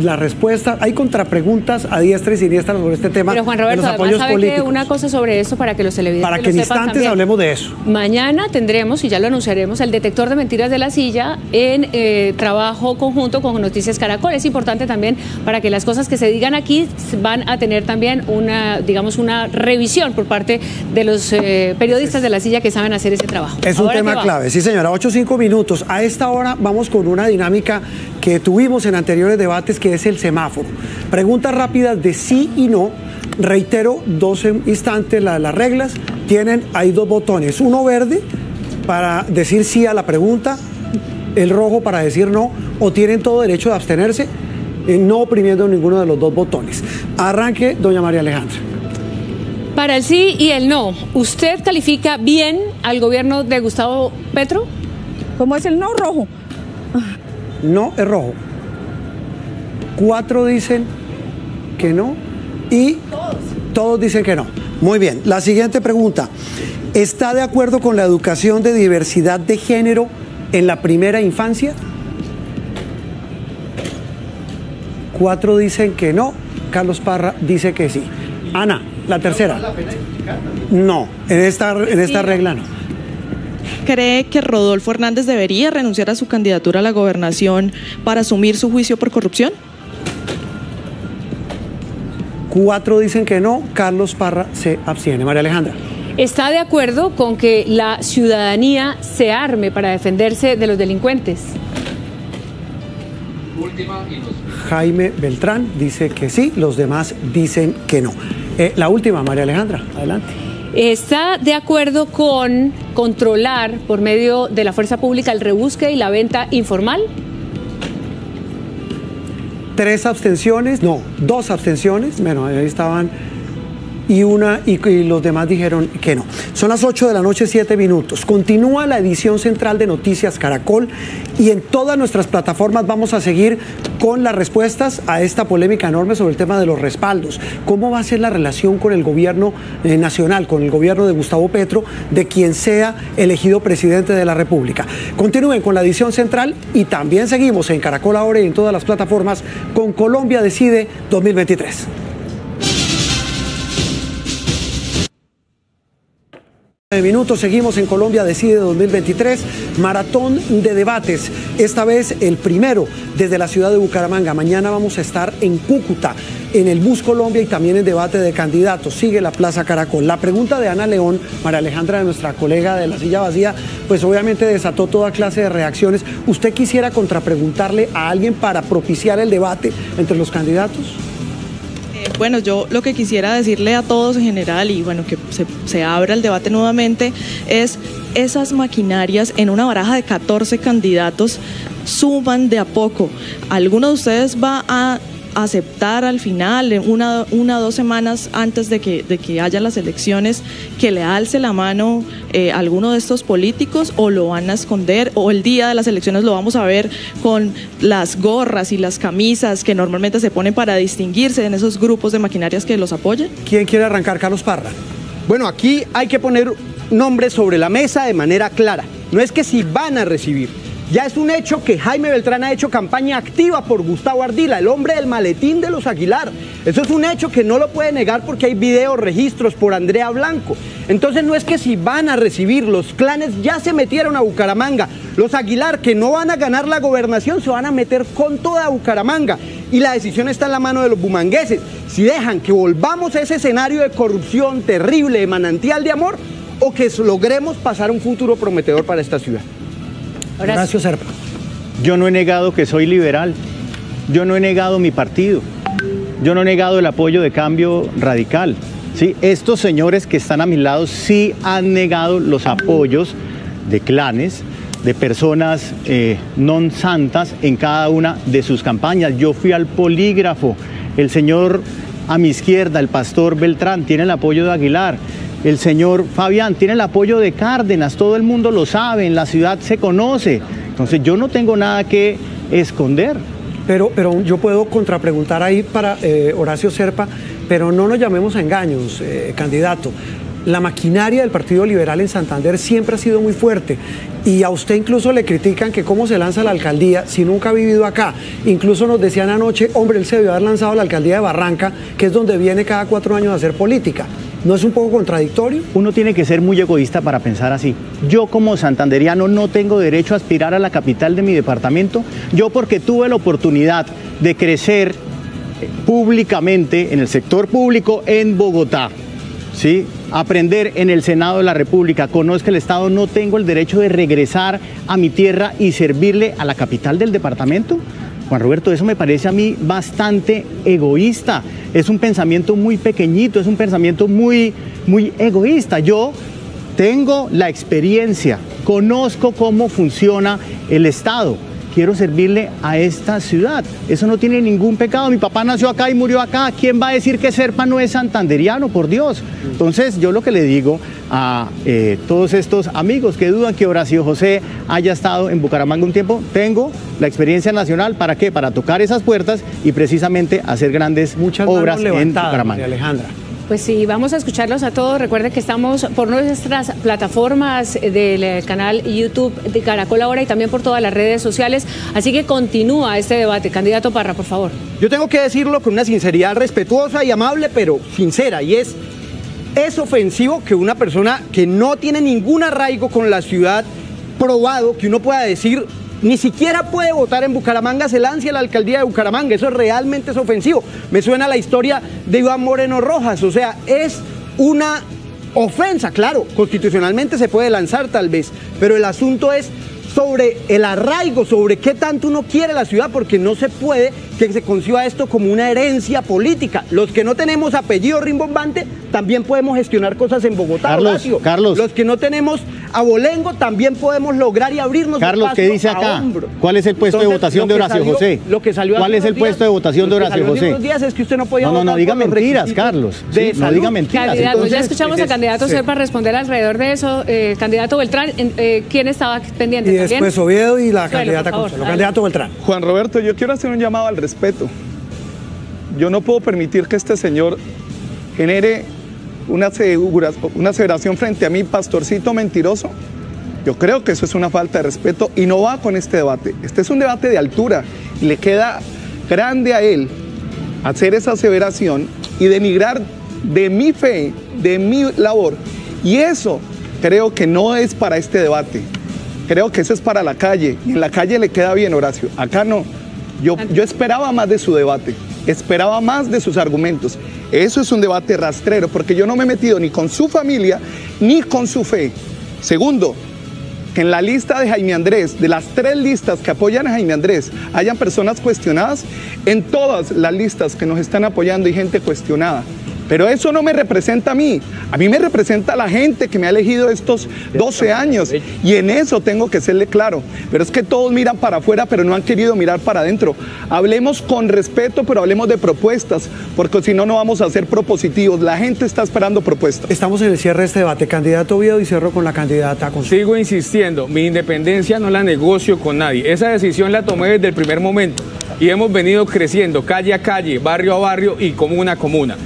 la respuesta. Hay contrapreguntas a diestra y siniestra sobre este tema. Pero Juan Roberto, de los apoyos además, políticos. Que una cosa sobre eso para que los televidentes para que en instantes también. Hablemos de eso. Mañana tendremos, y ya lo anunciaremos, el detector de mentiras de la silla en trabajo conjunto con Noticias Caracol. Es importante también para que las cosas que se digan aquí van a tener también una, digamos, una revisión por parte de los periodistas de la silla que saben hacer ese trabajo. Es un tema clave, sí señora, 8-5 minutos. A esta hora vamos con una dinámica que tuvimos en anteriores debates, que es el semáforo. Preguntas rápidas de sí y no. Reitero, 12 instantes las reglas. Hay dos botones, uno verde para decir sí a la pregunta, el rojo para decir no, o tienen todo derecho de abstenerse, no oprimiendo ninguno de los dos botones. Arranque, doña María Alejandra. Para el sí y el no, ¿usted califica bien al gobierno de Gustavo Petro? ¿Cómo es el no? Rojo. No, es rojo. 4 dicen que no y todos dicen que no. Muy bien, la siguiente pregunta. ¿Está de acuerdo con la educación de diversidad de género en la primera infancia? 4 dicen que no, Carlos Parra dice que sí. Ana, la tercera. No, en esta regla no. ¿Cree que Rodolfo Hernández debería renunciar a su candidatura a la gobernación para asumir su juicio por corrupción? 4 dicen que no, Carlos Parra se abstiene. María Alejandra. ¿Está de acuerdo con que la ciudadanía se arme para defenderse de los delincuentes? Jaime Beltrán dice que sí, los demás dicen que no. La última, María Alejandra, adelante. ¿Está de acuerdo con controlar por medio de la fuerza pública el rebusque y la venta informal? 3 abstenciones, no, 2 abstenciones, bueno, ahí estaban, y los demás dijeron que no. Son las 8 de la noche, 7 minutos. Continúa la edición central de Noticias Caracol y en todas nuestras plataformas vamos a seguir con las respuestas a esta polémica enorme sobre el tema de los respaldos. ¿Cómo va a ser la relación con el gobierno nacional, con el gobierno de Gustavo Petro, de quien sea elegido presidente de la República? Continúen con la edición central y también seguimos en Caracol Ahora y en todas las plataformas con Colombia Decide 2023. Minutos, seguimos en Colombia Decide 2023, maratón de debates, esta vez el primero desde la ciudad de Bucaramanga. Mañana vamos a estar en Cúcuta, en el Bus Colombia y también en debate de candidatos. Sigue la Plaza Caracol. La pregunta de Ana León, María Alejandra, de nuestra colega de la silla vacía, pues obviamente desató toda clase de reacciones. ¿Usted quisiera contrapreguntarle a alguien para propiciar el debate entre los candidatos? Bueno, yo lo que quisiera decirle a todos en general, y bueno, que se abra el debate nuevamente, es esas maquinarias en una baraja de 14 candidatos suman de a poco. ¿Alguno de ustedes va a aceptar al final, una o 2 semanas antes de que haya las elecciones, que le alce la mano a alguno de estos políticos, o lo van a esconder, o el día de las elecciones lo vamos a ver con las gorras y las camisas que normalmente se ponen para distinguirse en esos grupos de maquinarias que los apoyan? ¿Quién quiere arrancar? Carlos Parra. Bueno, aquí hay que poner nombres sobre la mesa de manera clara. No es que si van a recibir. Ya es un hecho que Jaime Beltrán ha hecho campaña activa por Gustavo Ardila, el hombre del maletín de los Aguilar. Eso es un hecho que no lo puede negar porque hay videos, registros por Andrea Blanco. Entonces no es que si van a recibir, los clanes ya se metieron a Bucaramanga. Los Aguilar, que no van a ganar la gobernación, se van a meter con toda Bucaramanga. Y la decisión está en la mano de los bumangueses. Si dejan que volvamos a ese escenario de corrupción terrible, de manantial de amor, o que logremos pasar un futuro prometedor para esta ciudad. Horacio Serpa. Yo no he negado que soy liberal, yo no he negado mi partido, yo no he negado el apoyo de Cambio Radical. ¿Sí? Estos señores que están a mi lado sí han negado los apoyos de clanes, de personas non santas en cada una de sus campañas. Yo fui al polígrafo, el señor a mi izquierda, el pastor Beltrán, tiene el apoyo de Aguilar, el señor Fabián tiene el apoyo de Cárdenas, todo el mundo lo sabe, en la ciudad se conoce. Entonces yo no tengo nada que esconder. Pero yo puedo contrapreguntar ahí para Horacio Serpa, pero no nos llamemos a engaños, candidato. La maquinaria del Partido Liberal en Santander siempre ha sido muy fuerte y a usted incluso le critican que cómo se lanza a la alcaldía si nunca ha vivido acá. Incluso nos decían anoche, hombre, él se debió haber lanzado a la alcaldía de Barranca, que es donde viene cada 4 años a hacer política. ¿No es un poco contradictorio? Uno tiene que ser muy egoísta para pensar así. Yo como santanderiano no tengo derecho a aspirar a la capital de mi departamento. Yo porque tuve la oportunidad de crecer públicamente en el sector público en Bogotá, ¿sí? Aprender en el Senado de la República, conozca el Estado, no tengo el derecho de regresar a mi tierra y servirle a la capital del departamento. Juan Roberto, eso me parece a mí bastante egoísta, es un pensamiento muy pequeñito, es un pensamiento muy egoísta. Yo tengo la experiencia, conozco cómo funciona el Estado, quiero servirle a esta ciudad, eso no tiene ningún pecado. Mi papá nació acá y murió acá, ¿quién va a decir que Serpa no es santanderiano, por Dios? Entonces yo lo que le digo a todos estos amigos que dudan que Horacio José haya estado en Bucaramanga un tiempo, tengo la experiencia nacional, ¿para qué? Para tocar esas puertas y precisamente hacer grandes obras en Bucaramanga. María Alejandra. Pues sí, vamos a escucharlos a todos. Recuerden que estamos por nuestras plataformas del canal YouTube de Caracol Ahora y también por todas las redes sociales. Así que continúa este debate. Candidato Parra, por favor. Yo tengo que decirlo con una sinceridad respetuosa y amable, pero sincera, y es ofensivo que una persona que no tiene ningún arraigo con la ciudad, probado, que uno pueda decir, ni siquiera puede votar en Bucaramanga, se lance a la alcaldía de Bucaramanga. Eso realmente es ofensivo. Me suena la historia de Iván Moreno Rojas, o sea, es una ofensa. Claro, constitucionalmente se puede lanzar tal vez, pero el asunto es sobre el arraigo, sobre qué tanto uno quiere la ciudad, porque no se puede que se conciba esto como una herencia política. Los que no tenemos apellido rimbombante también podemos gestionar cosas en Bogotá. Carlos. Los que no tenemos abolengo también podemos lograr y abrirnos Carlos, ¿qué dice acá? ¿Cuál es el puesto de votación de Horacio José? ¿Cuál es el puesto de votación de Horacio José? Los días es que usted no podía no diga mentiras, Carlos. Sí, no diga mentiras. Candidato, entonces, ya escuchamos al candidato Serpa responder alrededor de eso. Candidato Beltrán, ¿quién estaba pendiente? Y después Oviedo y la candidata Consuelo. Candidato Beltrán. Juan Roberto, yo quiero hacer un llamado al respeto. Yo no puedo permitir que este señor genere una aseveración frente a mí, pastorcito mentiroso. Yo creo que eso es una falta de respeto y no va con este debate. Este es un debate de altura y le queda grande a él hacer esa aseveración y denigrar de mi fe, de mi labor. Y eso creo que no es para este debate. Creo que eso es para la calle y en la calle le queda bien, Horacio. Acá no. Yo esperaba más de su debate, esperaba más de sus argumentos. Eso es un debate rastrero porque yo no me he metido ni con su familia ni con su fe. Segundo, que en la lista de Jaime Andrés, de las 3 listas que apoyan a Jaime Andrés, hayan personas cuestionadas. En todas las listas que nos están apoyando hay gente cuestionada. Pero eso no me representa a mí me representa a la gente que me ha elegido estos 12 años y en eso tengo que serle claro. Pero es que todos miran para afuera pero no han querido mirar para adentro. Hablemos con respeto pero hablemos de propuestas porque si no, no vamos a ser propositivos. La gente está esperando propuestas. Estamos en el cierre de este debate. Candidato Oviedo y cierro con la candidata Consuelo. Sigo insistiendo, mi independencia no la negocio con nadie. Esa decisión la tomé desde el primer momento y hemos venido creciendo calle a calle, barrio a barrio y comuna a comuna.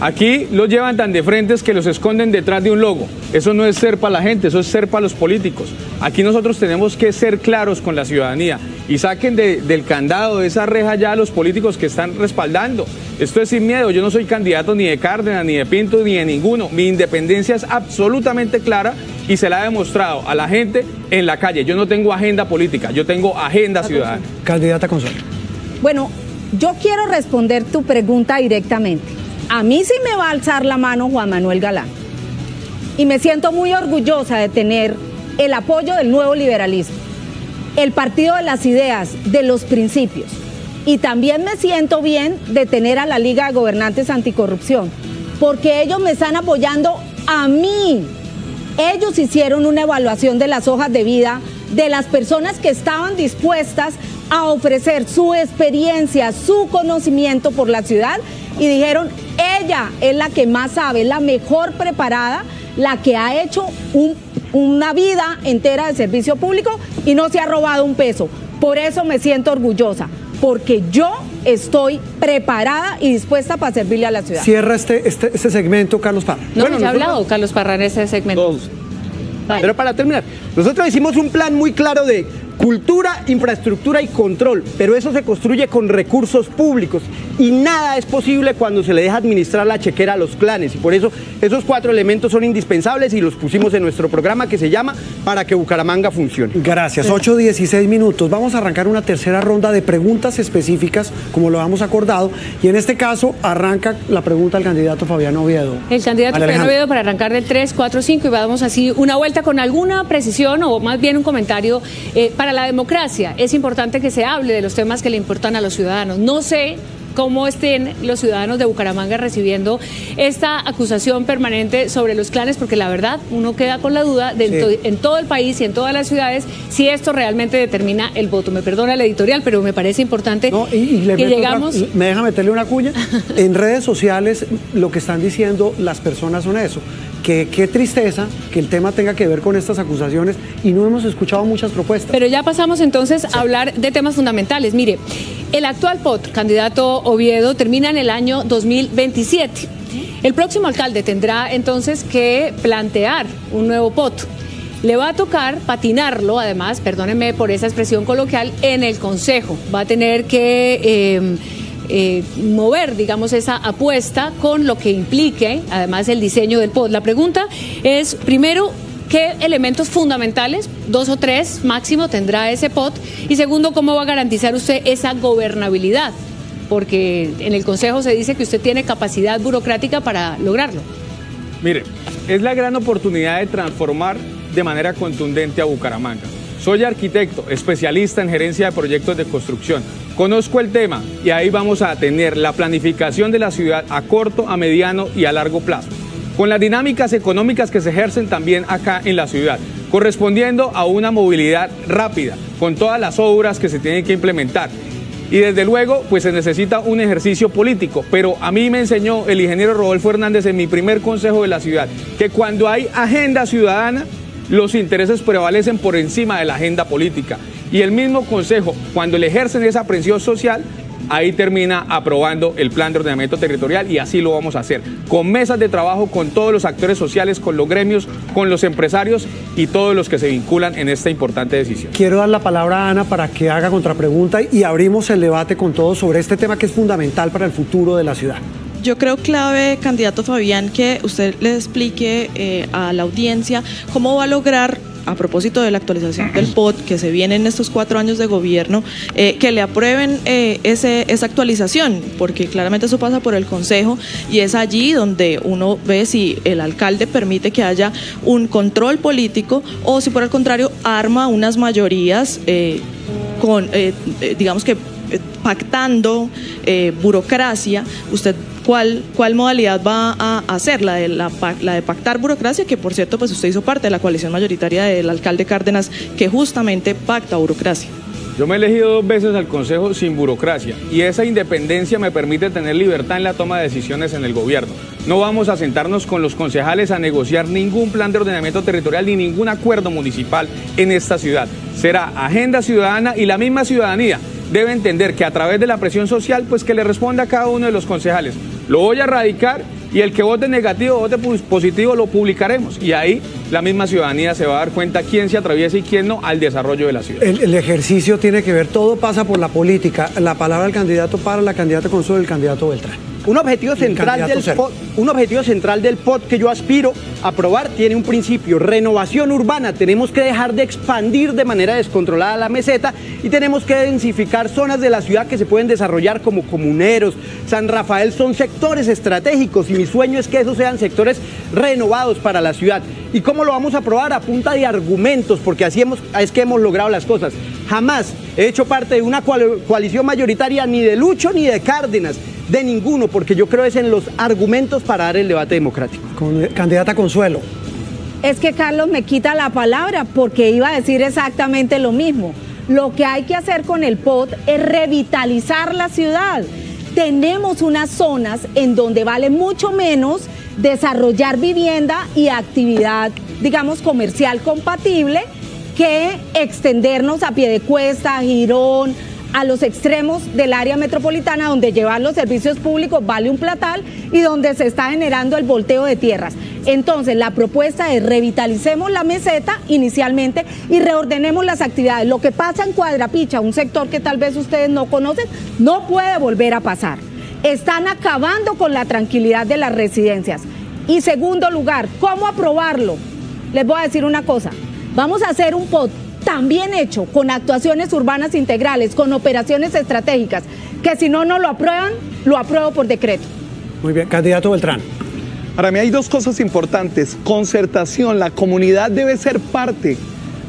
Aquí los llevan tan de frentes que los esconden detrás de un logo. Eso no es ser para la gente, eso es ser para los políticos. Aquí nosotros tenemos que ser claros con la ciudadanía y saquen del candado, de esa reja ya a los políticos que están respaldando. Esto es sin miedo, yo no soy candidato ni de Cárdenas, ni de Pinto, ni de ninguno. Mi independencia es absolutamente clara y se la he demostrado a la gente en la calle. Yo no tengo agenda política, yo tengo agenda ciudadana. Candidata Consuelo. Bueno, yo quiero responder tu pregunta directamente. A mí sí me va a alzar la mano Juan Manuel Galán. Y me siento muy orgullosa de tener el apoyo del nuevo liberalismo. el partido de las ideas, de los principios. Y también me siento bien de tener a la Liga de Gobernantes Anticorrupción, porque ellos me están apoyando a mí. Ellos hicieron una evaluación de las hojas de vida de las personas que estaban dispuestas a ofrecer su experiencia, su conocimiento por la ciudad, y dijeron, ella es la que más sabe, la mejor preparada, la que ha hecho una vida entera de servicio público y no se ha robado un peso. Por eso me siento orgullosa, porque yo estoy preparada y dispuesta para servirle a la ciudad. Cierra este segmento, Carlos Parra. No, bueno, ya ha hablado Carlos Parra en ese segmento. Pero para terminar, nosotros hicimos un plan muy claro de cultura, infraestructura y control, pero eso se construye con recursos públicos y nada es posible cuando se le deja administrar la chequera a los clanes, y por eso esos 4 elementos son indispensables y los pusimos en nuestro programa que se llama Para que Bucaramanga funcione. Gracias, 8:16 minutos. Vamos a arrancar una tercera ronda de preguntas específicas, como lo habíamos acordado, y en este caso arranca la pregunta al candidato Fabián Oviedo. El candidato Fabián Oviedo para arrancar del 3, 4, 5 y vamos así una vuelta con alguna precisión o más bien un comentario para la democracia. Es importante que se hable de los temas que le importan a los ciudadanos. No sé cómo estén los ciudadanos de Bucaramanga recibiendo esta acusación permanente sobre los clanes, porque la verdad uno queda con la duda de en todo el país y en todas las ciudades si esto realmente determina el voto. Me perdona el editorial, pero me parece importante que llegamos... ¿Me deja meterle una cuña? En redes sociales lo que están diciendo las personas son eso. Qué tristeza que el tema tenga que ver con estas acusaciones y no hemos escuchado muchas propuestas. Pero ya pasamos entonces a hablar de temas fundamentales. Mire, el actual POT, candidato Oviedo, termina en el año 2027. El próximo alcalde tendrá entonces que plantear un nuevo POT. Le va a tocar patinarlo, además, perdónenme por esa expresión coloquial, en el Consejo. Va a tener que... mover, digamos, esa apuesta con lo que implique, además, el diseño del POT. La pregunta es, primero, ¿qué elementos fundamentales, 2 o 3 máximo, tendrá ese POT? Y segundo, ¿cómo va a garantizar usted esa gobernabilidad? Porque en el Consejo se dice que usted tiene capacidad burocrática para lograrlo. Mire, es la gran oportunidad de transformar de manera contundente a Bucaramanga. Soy arquitecto, especialista en gerencia de proyectos de construcción. Conozco el tema y ahí vamos a tener la planificación de la ciudad a corto, a mediano y a largo plazo, con las dinámicas económicas que se ejercen también acá en la ciudad, correspondiendo a una movilidad rápida, con todas las obras que se tienen que implementar. Y desde luego, pues se necesita un ejercicio político, pero a mí me enseñó el ingeniero Rodolfo Hernández en mi primer consejo de la ciudad, que cuando hay agenda ciudadana, los intereses prevalecen por encima de la agenda política. Y el mismo consejo, cuando le ejercen esa presión social, ahí termina aprobando el plan de ordenamiento territorial y así lo vamos a hacer, con mesas de trabajo con todos los actores sociales, con los gremios, con los empresarios y todos los que se vinculan en esta importante decisión. Quiero dar la palabra a Ana para que haga contrapregunta y abrimos el debate con todos sobre este tema que es fundamental para el futuro de la ciudad. Yo creo clave, candidato Fabián, que usted le explique a la audiencia cómo va a lograr, a propósito de la actualización del POT que se viene en estos 4 años de gobierno, que le aprueben esa actualización, porque claramente eso pasa por el Consejo y es allí donde uno ve si el alcalde permite que haya un control político o si por el contrario arma unas mayorías digamos que pactando burocracia. Usted ¿Cuál modalidad va a hacer? La de pactar burocracia, que por cierto, pues usted hizo parte de la coalición mayoritaria del alcalde Cárdenas, que justamente pacta burocracia. Yo me he elegido 2 veces al Consejo sin burocracia y esa independencia me permite tener libertad en la toma de decisiones en el gobierno. No vamos a sentarnos con los concejales a negociar ningún plan de ordenamiento territorial ni ningún acuerdo municipal en esta ciudad. Será agenda ciudadana y la misma ciudadanía debe entender que a través de la presión social, pues que le responda a cada uno de los concejales. Lo voy a radicar y el que vote negativo o vote positivo lo publicaremos y ahí la misma ciudadanía se va a dar cuenta quién se atraviesa y quién no al desarrollo de la ciudad. El ejercicio tiene que ver, todo pasa por la política. La palabra del candidato para la candidata Consuelo y el candidato Beltrán. Un objetivo central del POT que yo aspiro a aprobar tiene un principio: renovación urbana. Tenemos que dejar de expandir de manera descontrolada la meseta y tenemos que densificar zonas de la ciudad que se pueden desarrollar como Comuneros, San Rafael. Son sectores estratégicos y mi sueño es que esos sean sectores renovados para la ciudad. ¿Y cómo lo vamos a aprobar? A punta de argumentos, porque así es que hemos logrado las cosas. Jamás he hecho parte de una coalición mayoritaria ni de Lucho ni de Cárdenas, de ninguno, porque yo creo es en los argumentos para dar el debate democrático. Candidata Consuelo. Es que Carlos me quita la palabra porque iba a decir exactamente lo mismo. Lo que hay que hacer con el POT es revitalizar la ciudad. Tenemos unas zonas en donde vale mucho menos desarrollar vivienda y actividad, digamos, comercial compatible que extendernos a Piedecuesta, a Girón, a los extremos del área metropolitana, donde llevar los servicios públicos vale un platal y donde se está generando el volteo de tierras. Entonces, la propuesta es revitalicemos la meseta inicialmente y reordenemos las actividades. Lo que pasa en Cuadrapicha, un sector que tal vez ustedes no conocen, no puede volver a pasar. Están acabando con la tranquilidad de las residencias. Y segundo lugar, ¿cómo aprobarlo? Les voy a decir una cosa. Vamos a hacer un POT tan bien hecho, con actuaciones urbanas integrales, con operaciones estratégicas, que si no lo aprueban, lo apruebo por decreto. Muy bien, candidato Beltrán. Para mí hay dos cosas importantes. Concertación, la comunidad debe ser parte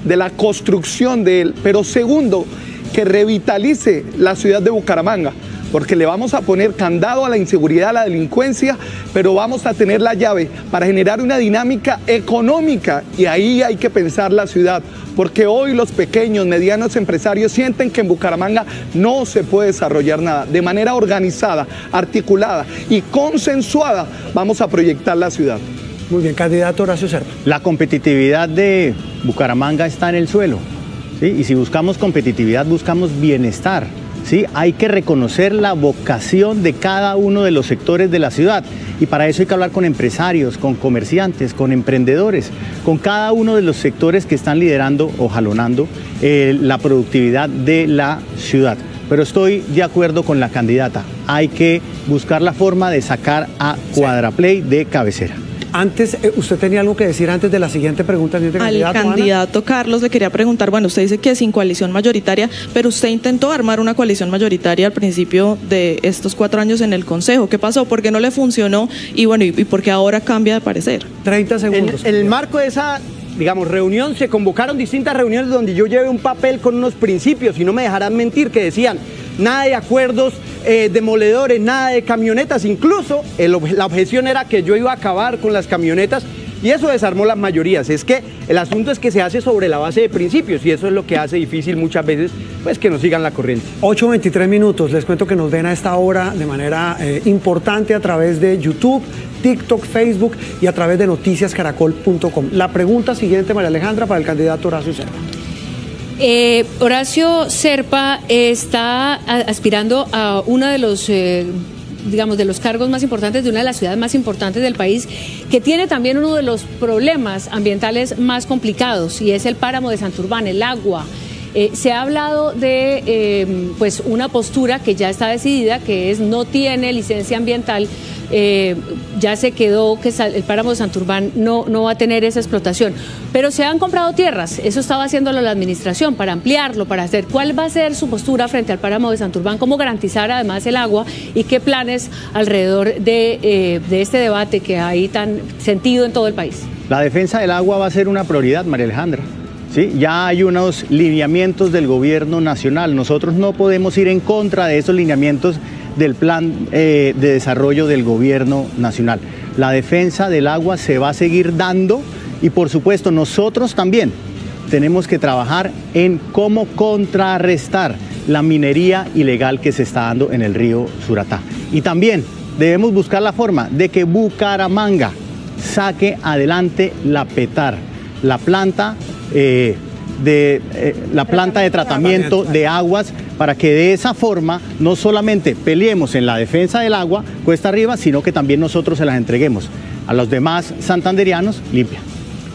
de la construcción de él, pero segundo, que revitalice la ciudad de Bucaramanga, porque le vamos a poner candado a la inseguridad, a la delincuencia, pero vamos a tener la llave para generar una dinámica económica, y ahí hay que pensar la ciudad, porque hoy los pequeños, medianos empresarios sienten que en Bucaramanga no se puede desarrollar nada. De manera organizada, articulada y consensuada vamos a proyectar la ciudad. Muy bien, candidato Horacio Serpa. La competitividad de Bucaramanga está en el suelo, ¿sí? Y si buscamos competitividad, buscamos bienestar. ¿Sí? Hay que reconocer la vocación de cada uno de los sectores de la ciudad, y para eso hay que hablar con empresarios, con comerciantes, con emprendedores, con cada uno de los sectores que están liderando o jalonando la productividad de la ciudad. Pero estoy de acuerdo con la candidata, hay que buscar la forma de sacar a Cuadraplay de cabecera. Antes, usted tenía algo que decir antes de la siguiente pregunta. Al candidato Carlos le quería preguntar, bueno, usted dice que sin coalición mayoritaria, pero usted intentó armar una coalición mayoritaria al principio de estos 4 años en el Consejo. ¿Qué pasó? ¿Por qué no le funcionó? Y bueno, ¿y por qué ahora cambia de parecer? 30 segundos. En el marco de esa, digamos, reunión, se convocaron distintas reuniones donde yo llevé un papel con unos principios, y no me dejarán mentir, que decían nada de acuerdos demoledores, nada de camionetas. Incluso la objeción era que yo iba a acabar con las camionetas, y eso desarmó las mayorías. Es que el asunto es que se hace sobre la base de principios, y eso es lo que hace difícil muchas veces pues que nos sigan la corriente. 8:23 minutos. Les cuento que nos ven a esta hora de manera importante a través de YouTube, TikTok, Facebook y a través de noticiascaracol.com. La pregunta siguiente, María Alejandra, para el candidato Horacio Serpa. Horacio Serpa está aspirando a uno de los, digamos, de los cargos más importantes de una de las ciudades más importantes del país, que tiene también uno de los problemas ambientales más complicados, y es el páramo de Santurbán, el agua. Se ha hablado de pues una postura que ya está decidida, que es no tiene licencia ambiental. Ya se quedó que el páramo de Santurbán no va a tener esa explotación, pero se han comprado tierras. Eso estaba haciéndolo la administración para ampliarlo, para hacer. ¿Cuál va a ser su postura frente al páramo de Santurbán? ¿Cómo garantizar además el agua? ¿Y qué planes alrededor de este debate que hay tan sentido en todo el país? La defensa del agua va a ser una prioridad, María Alejandra. ¿Sí? Ya hay unos lineamientos del gobierno nacional. Nosotros no podemos ir en contra de esos lineamientos del plan de desarrollo del gobierno nacional. La defensa del agua se va a seguir dando, y por supuesto nosotros también tenemos que trabajar en cómo contrarrestar la minería ilegal que se está dando en el río Suratá. Y también debemos buscar la forma de que Bucaramanga saque adelante la PETAR, la planta de tratamiento de aguas, para que de esa forma no solamente peleemos en la defensa del agua cuesta arriba, sino que también nosotros se las entreguemos a los demás santanderianos limpia.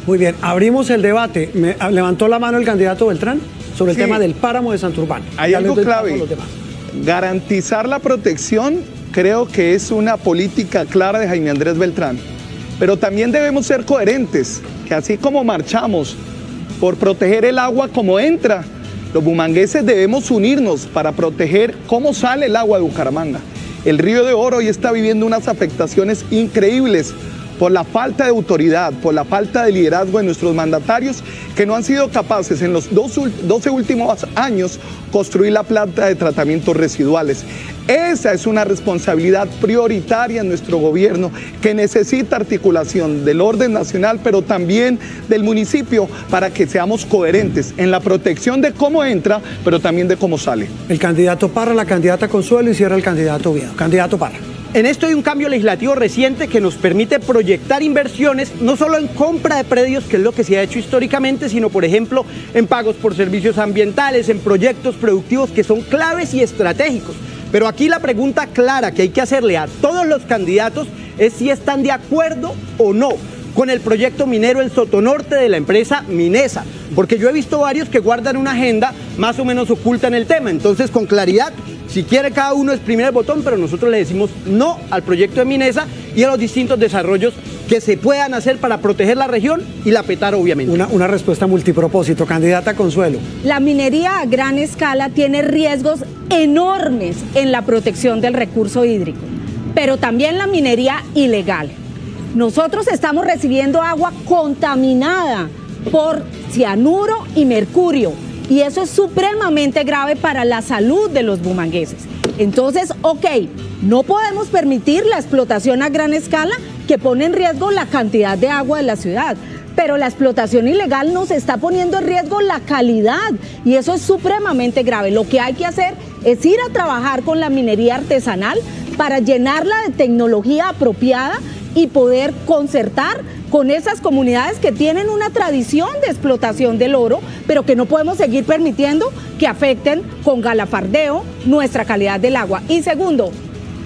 Muy bien, abrimos el debate. Levantó la mano el candidato Beltrán sobre el tema del páramo de Santurbán. Hay algo clave: garantizar la protección. Creo que es una política clara de Jaime Andrés Beltrán, pero también debemos ser coherentes, que así como marchamos por proteger el agua como entra, los bumangueses debemos unirnos para proteger cómo sale el agua de Bucaramanga. El río de Oro hoy está viviendo unas afectaciones increíbles por la falta de autoridad, por la falta de liderazgo de nuestros mandatarios, que no han sido capaces en los 12 últimos años construir la planta de tratamientos residuales. Esa es una responsabilidad prioritaria en nuestro gobierno, que necesita articulación del orden nacional, pero también del municipio, para que seamos coherentes en la protección de cómo entra, pero también de cómo sale. El candidato Parra, la candidata Consuelo y cierra el candidato Oviedo. Candidato Parra. En esto hay un cambio legislativo reciente que nos permite proyectar inversiones no solo en compra de predios, que es lo que se ha hecho históricamente, sino por ejemplo en pagos por servicios ambientales, en proyectos productivos que son claves y estratégicos. Pero aquí la pregunta clara que hay que hacerle a todos los candidatos es si están de acuerdo o no con el proyecto minero El Sotonorte de la empresa Minesa, porque yo he visto varios que guardan una agenda más o menos oculta en el tema. Entonces, con claridad, si quiere cada uno exprimir el botón, pero nosotros le decimos no al proyecto de Minesa y a los distintos desarrollos que se puedan hacer para proteger la región y la Petare, obviamente. Una respuesta multipropósito. Candidata Consuelo. La minería a gran escala tiene riesgos enormes en la protección del recurso hídrico, pero también la minería ilegal. Nosotros estamos recibiendo agua contaminada por cianuro y mercurio, y eso es supremamente grave para la salud de los bumangueses. Entonces, ok, no podemos permitir la explotación a gran escala que pone en riesgo la cantidad de agua de la ciudad, pero la explotación ilegal nos está poniendo en riesgo la calidad, y eso es supremamente grave. Lo que hay que hacer es ir a trabajar con la minería artesanal para llenarla de tecnología apropiada y poder concertar con esas comunidades que tienen una tradición de explotación del oro, pero que no podemos seguir permitiendo que afecten con galafardeo nuestra calidad del agua. Y segundo,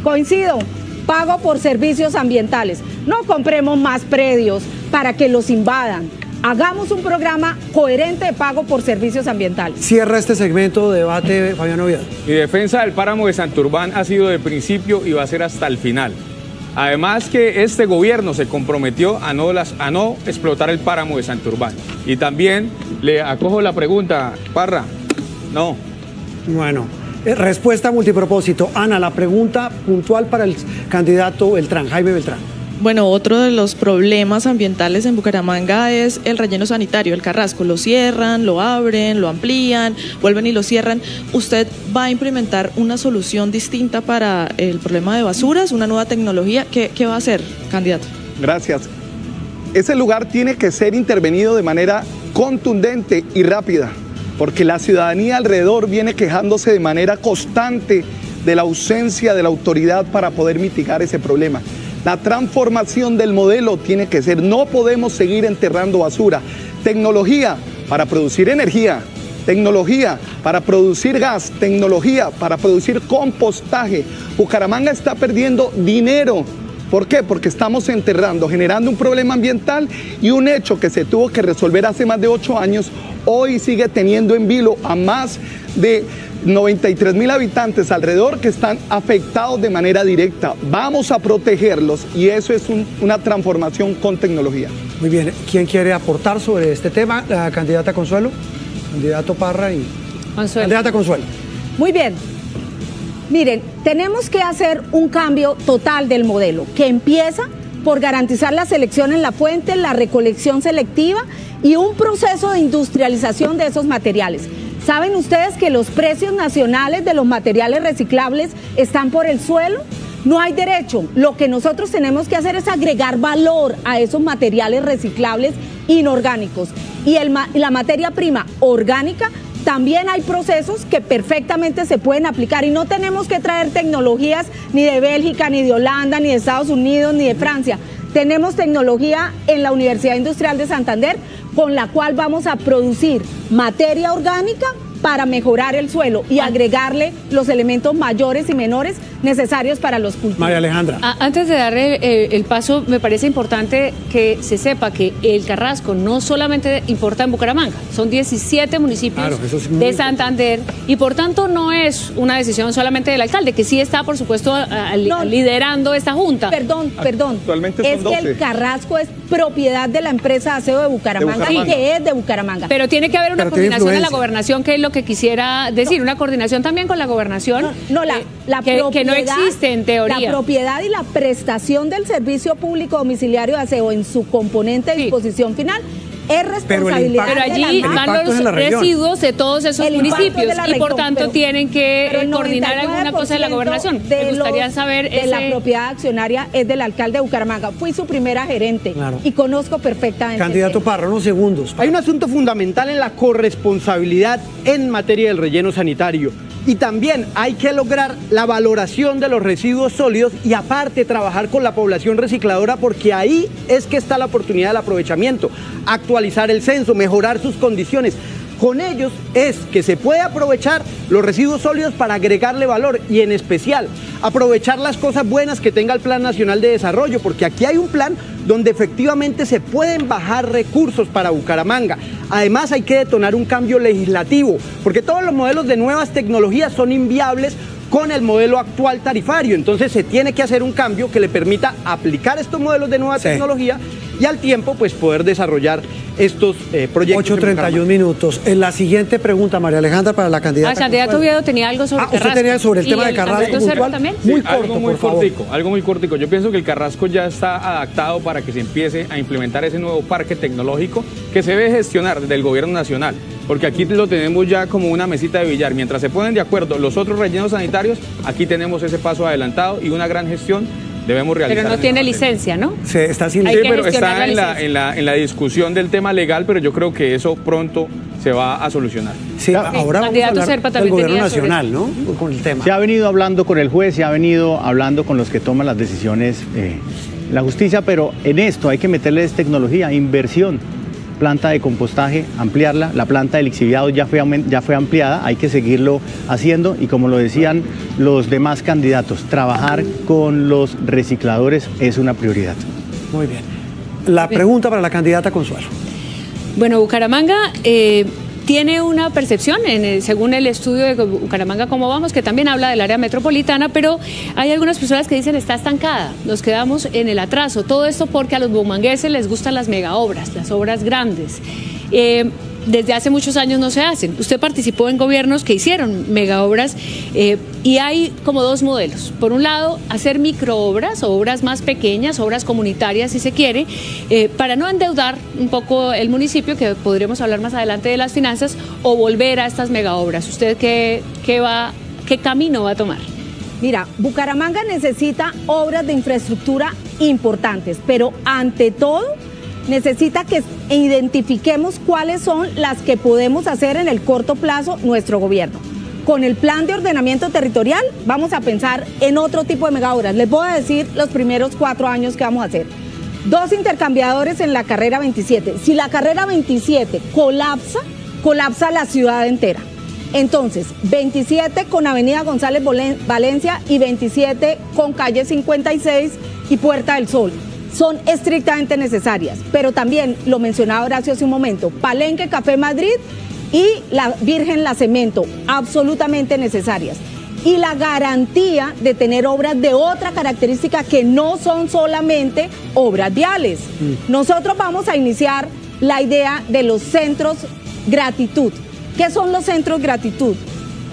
coincido, pago por servicios ambientales. No compremos más predios para que los invadan. Hagamos un programa coherente de pago por servicios ambientales. Cierra este segmento de debate, Fabián Oviedo. Mi defensa del páramo de Santurbán ha sido de principio y va a ser hasta el final. Además que este gobierno se comprometió a no explotar el páramo de Santurbán. Y también le acojo la pregunta, Parra, no. Bueno, respuesta multipropósito. Ana, la pregunta puntual para el candidato Beltrán, Jaime Beltrán. Bueno, otro de los problemas ambientales en Bucaramanga es el relleno sanitario, el Carrasco. Lo cierran, lo abren, lo amplían, vuelven y lo cierran. ¿Usted va a implementar una solución distinta para el problema de basuras, una nueva tecnología? ¿Qué va a hacer, candidato? Gracias. Ese lugar tiene que ser intervenido de manera contundente y rápida, porque la ciudadanía alrededor viene quejándose de manera constante de la ausencia de la autoridad para poder mitigar ese problema. La transformación del modelo tiene que ser, no podemos seguir enterrando basura. Tecnología para producir energía, tecnología para producir gas, tecnología para producir compostaje. Bucaramanga está perdiendo dinero. ¿Por qué? Porque estamos enterrando, generando un problema ambiental y un hecho que se tuvo que resolver hace más de 8 años, hoy sigue teniendo en vilo a más de 93.000 habitantes alrededor que están afectados de manera directa. Vamos a protegerlos y eso es una transformación con tecnología. Muy bien, ¿quién quiere aportar sobre este tema? La candidata Consuelo, candidato Parra y... Consuelo. Candidata Consuelo. Muy bien. Miren, tenemos que hacer un cambio total del modelo, que empieza por garantizar la selección en la fuente, la recolección selectiva y un proceso de industrialización de esos materiales. ¿Saben ustedes que los precios nacionales de los materiales reciclables están por el suelo? No hay derecho. Lo que nosotros tenemos que hacer es agregar valor a esos materiales reciclables inorgánicos. Y la materia prima orgánica, también hay procesos que perfectamente se pueden aplicar y no tenemos que traer tecnologías ni de Bélgica, ni de Holanda, ni de Estados Unidos, ni de Francia. Tenemos tecnología en la Universidad Industrial de Santander con la cual vamos a producir materia orgánica para mejorar el suelo y agregarle los elementos mayores y menores necesarios para los cultivos. María Alejandra. Antes de darle el paso, me parece importante que se sepa que el Carrasco no solamente importa en Bucaramanga, son 17 municipios de Santander y por tanto no es una decisión solamente del alcalde, que sí está, por supuesto, liderando esta junta. Perdón. Actualmente son 12. Que el Carrasco es propiedad de la empresa de aseo de Bucaramanga, y que es de Bucaramanga. Pero tiene que haber una coordinación en la gobernación, que es lo que quisiera decir, una coordinación también con la gobernación. La que no existe en teoría. La propiedad y la prestación del servicio público domiciliario de aseo en su componente de disposición final es responsabilidad pero allí van los residuos de todos esos municipios y por tanto tienen que coordinar alguna cosa de la gobernación. Me gustaría saber la propiedad accionaria es del alcalde de Bucaramanga. Fui su primera gerente y conozco perfectamente. Candidato Parra, unos segundos. Hay un asunto fundamental en la corresponsabilidad en materia del relleno sanitario. Y también hay que lograr la valoración de los residuos sólidos y aparte trabajar con la población recicladora, porque ahí es que está la oportunidad del aprovechamiento. Actualizar el censo, mejorar sus condiciones. Con ellos es que se puede aprovechar los residuos sólidos para agregarle valor y en especial aprovechar las cosas buenas que tenga el Plan Nacional de Desarrollo, porque aquí hay un plan donde efectivamente se pueden bajar recursos para Bucaramanga. Además hay que detonar un cambio legislativo, porque todos los modelos de nuevas tecnologías son inviables con el modelo actual tarifario. Entonces se tiene que hacer un cambio que le permita aplicar estos modelos de nueva tecnología y al tiempo pues poder desarrollar estos proyectos. 8:31 minutos. En la siguiente pregunta, María Alejandra, para la candidata. El candidato Oviedo tenía algo sobre Carrasco. Usted tenía sobre el tema de Carrasco puntual. También. Sí, algo muy cortico. Yo pienso que el Carrasco ya está adaptado para que se empiece a implementar ese nuevo parque tecnológico que se debe gestionar desde el gobierno nacional. Porque aquí lo tenemos ya como una mesita de billar. Mientras se ponen de acuerdo los otros rellenos sanitarios, aquí tenemos ese paso adelantado y una gran gestión debemos realizar. Pero no tiene licencia, ¿no? Se está sin licencia. Sí, pero está en la discusión del tema legal, pero yo creo que eso pronto se va a solucionar. Sí, ahora vamos a hablar del gobierno nacional, ¿no? Con el tema. Se ha venido hablando con el juez, se ha venido hablando con los que toman las decisiones la justicia, pero en esto hay que meterles tecnología, inversión. Planta de compostaje, ampliarla, la planta de lixiviado ya fue ampliada, hay que seguirlo haciendo y como lo decían los demás candidatos, trabajar con los recicladores es una prioridad. Muy bien. La pregunta para la candidata Consuelo. Bueno, Bucaramanga tiene una percepción, según el estudio de Bucaramanga Cómo Vamos, que también habla del área metropolitana, pero hay algunas personas que dicen está estancada, nos quedamos en el atraso. Todo esto porque a los bumangueses les gustan las megaobras, las obras grandes. Desde hace muchos años no se hacen. Usted participó en gobiernos que hicieron megaobras y hay como dos modelos. Por un lado, hacer microobras o obras más pequeñas, obras comunitarias si se quiere, para no endeudar un poco el municipio, que podremos hablar más adelante de las finanzas, o volver a estas megaobras. ¿Usted qué camino va a tomar? Mira, Bucaramanga necesita obras de infraestructura importantes, pero ante todo necesita que identifiquemos cuáles son las que podemos hacer en el corto plazo nuestro gobierno. Con el plan de ordenamiento territorial vamos a pensar en otro tipo de megaobras. Les voy a decir los primeros 4 años que vamos a hacer. 2 intercambiadores en la carrera 27. Si la carrera 27 colapsa la ciudad entera. Entonces, 27 con Avenida González Valencia y 27 con calle 56 y Puerta del Sol. Son estrictamente necesarias, pero también, lo mencionaba Horacio hace un momento, Palenque, Café Madrid y la Virgen La Cemento, absolutamente necesarias. Y la garantía de tener obras de otra característica que no son solamente obras viales. Nosotros vamos a iniciar la idea de los centros gratitud. ¿Qué son los centros gratitud?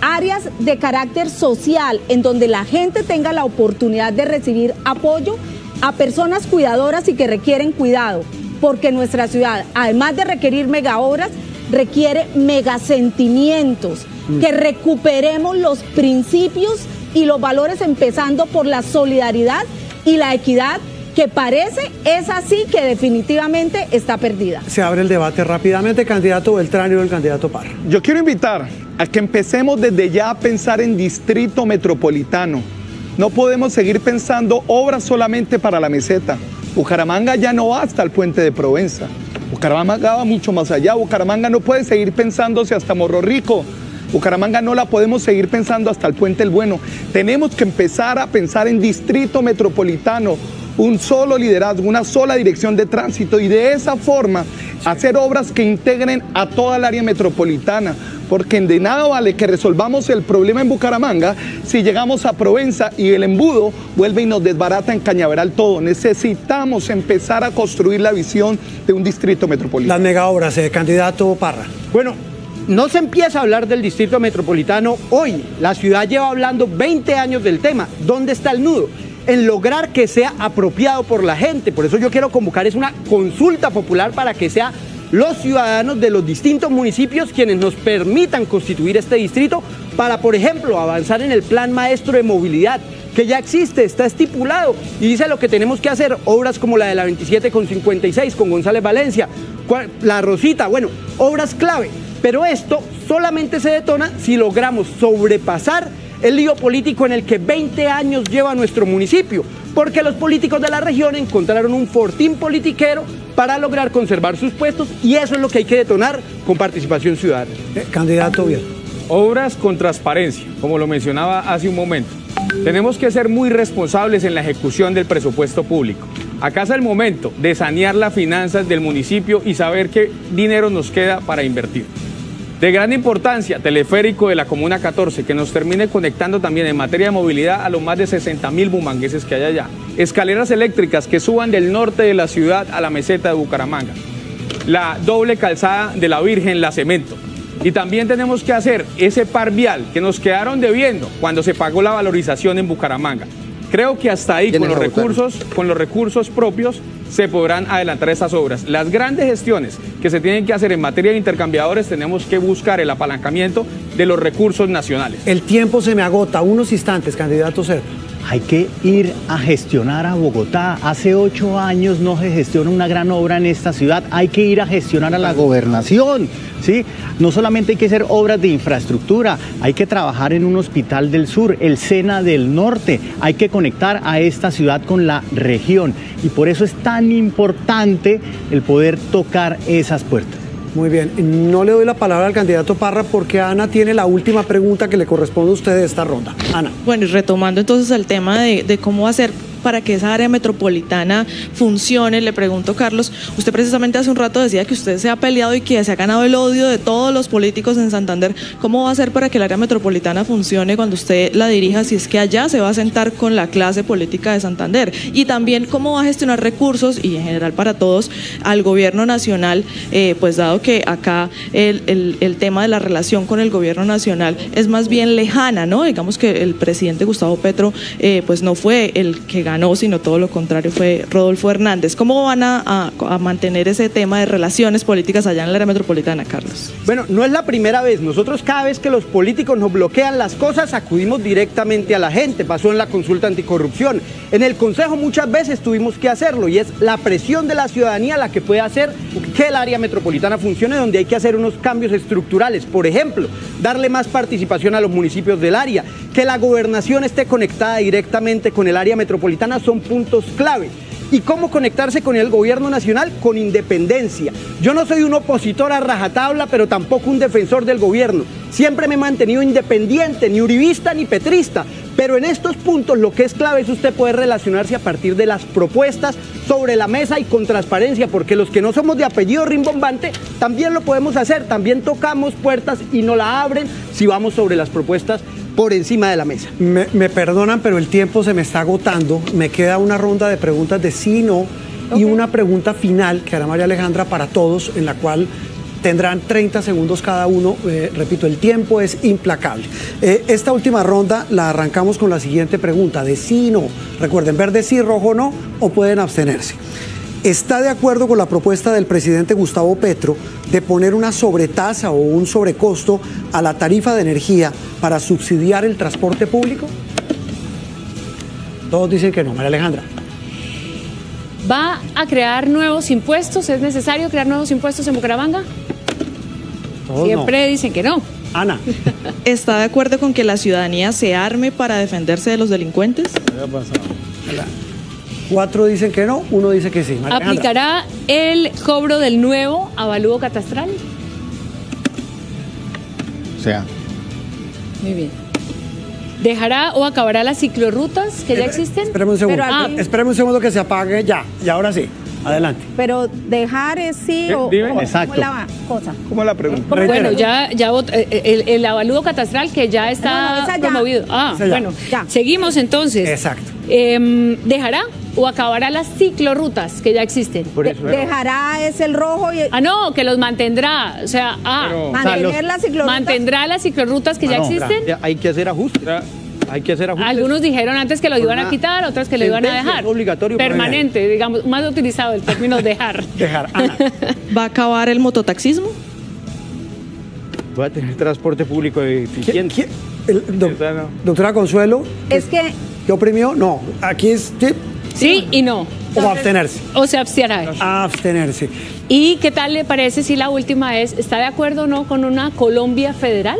Áreas de carácter social en donde la gente tenga la oportunidad de recibir apoyo a personas cuidadoras y que requieren cuidado, porque nuestra ciudad, además de requerir megaobras, requiere megasentimientos, que recuperemos los principios y los valores, empezando por la solidaridad y la equidad, que parece es así que definitivamente está perdida. Se abre el debate rápidamente, candidato Beltrán y el candidato Parra. Yo quiero invitar a que empecemos desde ya a pensar en distrito metropolitano. No podemos seguir pensando obras solamente para la meseta. Bucaramanga ya no va hasta el puente de Provenza. Bucaramanga va mucho más allá. Bucaramanga no puede seguir pensándose hasta Morro Rico. Bucaramanga no la podemos seguir pensando hasta el Puente El Bueno. Tenemos que empezar a pensar en distrito metropolitano, un solo liderazgo, una sola dirección de tránsito y de esa forma hacer obras que integren a toda el área metropolitana, porque de nada vale que resolvamos el problema en Bucaramanga si llegamos a Provenza y el embudo vuelve y nos desbarata en Cañaveral todo. Necesitamos empezar a construir la visión de un distrito metropolitano. Las megaobras, candidato Parra. Bueno, no se empieza a hablar del distrito metropolitano hoy. La ciudad lleva hablando 20 años del tema. ¿Dónde está el nudo? En lograr que sea apropiado por la gente. Por eso yo quiero convocar es una consulta popular para que sea los ciudadanos de los distintos municipios quienes nos permitan constituir este distrito para, por ejemplo, avanzar en el plan maestro de movilidad, que ya existe, está estipulado y dice lo que tenemos que hacer, obras como la de la 27 con 56 con González Valencia, la Rosita, bueno, obras clave, pero esto solamente se detona si logramos sobrepasar el lío político en el que 20 años lleva nuestro municipio, porque los políticos de la región encontraron un fortín politiquero para lograr conservar sus puestos y eso es lo que hay que detonar con participación ciudadana. Candidato bien. Obras con transparencia, como lo mencionaba hace un momento. Tenemos que ser muy responsables en la ejecución del presupuesto público. Acá es el momento de sanear las finanzas del municipio y saber qué dinero nos queda para invertir. De gran importancia, teleférico de la Comuna 14, que nos termine conectando también en materia de movilidad a los más de 60.000 bumangueses que hay allá. Escaleras eléctricas que suban del norte de la ciudad a la meseta de Bucaramanga. La doble calzada de la Virgen, la Cemento. Y también tenemos que hacer ese par vial que nos quedaron debiendo cuando se pagó la valorización en Bucaramanga. Creo que hasta ahí con los recursos propios se podrán adelantar estas obras. Las grandes gestiones que se tienen que hacer en materia de intercambiadores tenemos que buscar el apalancamiento de los recursos nacionales. El tiempo se me agota, unos instantes, candidato Serpa. Hay que ir a gestionar a Bogotá. Hace 8 años no se gestiona una gran obra en esta ciudad. Hay que ir a gestionar a la gobernación, ¿sí? No solamente hay que hacer obras de infraestructura, hay que trabajar en un hospital del sur, el SENA del norte. Hay que conectar a esta ciudad con la región. Y por eso es tan importante el poder tocar esas puertas. Muy bien, no le doy la palabra al candidato Parra porque Ana tiene la última pregunta que le corresponde a usted de esta ronda. Ana. Bueno, y retomando entonces el tema de cómo hacer para que esa área metropolitana funcione, le pregunto, Carlos, usted precisamente hace un rato decía que usted se ha peleado y que se ha ganado el odio de todos los políticos en Santander. ¿Cómo va a ser para que el área metropolitana funcione cuando usted la dirija, si es que allá se va a sentar con la clase política de Santander? Y también, ¿cómo va a gestionar recursos, y en general para todos, al gobierno nacional, pues dado que acá el tema de la relación con el gobierno nacional es más bien lejana, ¿no? Digamos que el presidente Gustavo Petro, pues no fue el que ganó, sino todo lo contrario, fue Rodolfo Hernández. ¿Cómo van a mantener ese tema de relaciones políticas allá en el área metropolitana, Carlos? Bueno, no es la primera vez. Nosotros cada vez que los políticos nos bloquean las cosas, acudimos directamente a la gente. Pasó en la consulta anticorrupción. En el Consejo muchas veces tuvimos que hacerlo y es la presión de la ciudadanía la que puede hacer que el área metropolitana funcione, donde hay que hacer unos cambios estructurales. Por ejemplo, darle más participación a los municipios del área, que la gobernación esté conectada directamente con el área metropolitana son puntos clave. ¿Y cómo conectarse con el gobierno nacional? Con independencia. Yo no soy un opositor a rajatabla, pero tampoco un defensor del gobierno. Siempre me he mantenido independiente, ni uribista ni petrista. Pero en estos puntos lo que es clave es usted poder relacionarse a partir de las propuestas sobre la mesa y con transparencia, porque los que no somos de apellido rimbombante también lo podemos hacer, también tocamos puertas y no la abren si vamos sobre las propuestas por encima de la mesa. Me perdonan, pero el tiempo se me está agotando. Me queda una ronda de preguntas de sí y no, y una pregunta final que hará María Alejandra para todos, en la cual tendrán 30 segundos cada uno. Repito, el tiempo es implacable. Esta última ronda la arrancamos con la siguiente pregunta, de sí y no. Recuerden, verde sí, rojo no, o pueden abstenerse. ¿Está de acuerdo con la propuesta del presidente Gustavo Petro de poner una sobretasa o un sobrecosto a la tarifa de energía para subsidiar el transporte público? Todos dicen que no. María Alejandra. ¿Va a crear nuevos impuestos? ¿Es necesario crear nuevos impuestos en Bucaramanga? Todos Siempre no. dicen que no. Ana. ¿Está de acuerdo con que la ciudadanía se arme para defenderse de los delincuentes? 4 dicen que no, 1 dice que sí. María Alejandra. ¿Aplicará el cobro del nuevo avalúo catastral? O sea, muy bien. ¿Dejará o acabará las ciclorrutas que ya existen? Espérame un segundo. Espérame un segundo que se apague ya. Y ahora sí. Adelante. Pero dejar es sí o exacto. ¿cómo la cosa? ¿Cómo la pregunta? Bueno, ya el avalúo catastral que ya está promovido. Ya. Bueno, ya. Seguimos entonces. Exacto. ¿Dejará o acabará las ciclorrutas que ya existen? Dejará ese el rojo y... No, que los mantendrá. O sea, mantener las ciclorrutas. ¿Mantendrá las ciclorrutas que ya existen? Hay que hacer ajustes. Hay que hacer ajustes. Algunos dijeron antes que lo iban a quitar, otros que lo iban a dejar. Obligatorio. Permanente, digamos, más utilizado el término dejar. Dejar. Ana. ¿Va a acabar el mototaxismo? Voy a tener transporte público eficiente. Doctora Consuelo. Es que... ¿Qué oprimió? No, aquí es... Sí y no. O abstenerse. O se abstiene. Abstenerse. ¿Y qué tal le parece si la última es, ¿está de acuerdo o no con una Colombia federal?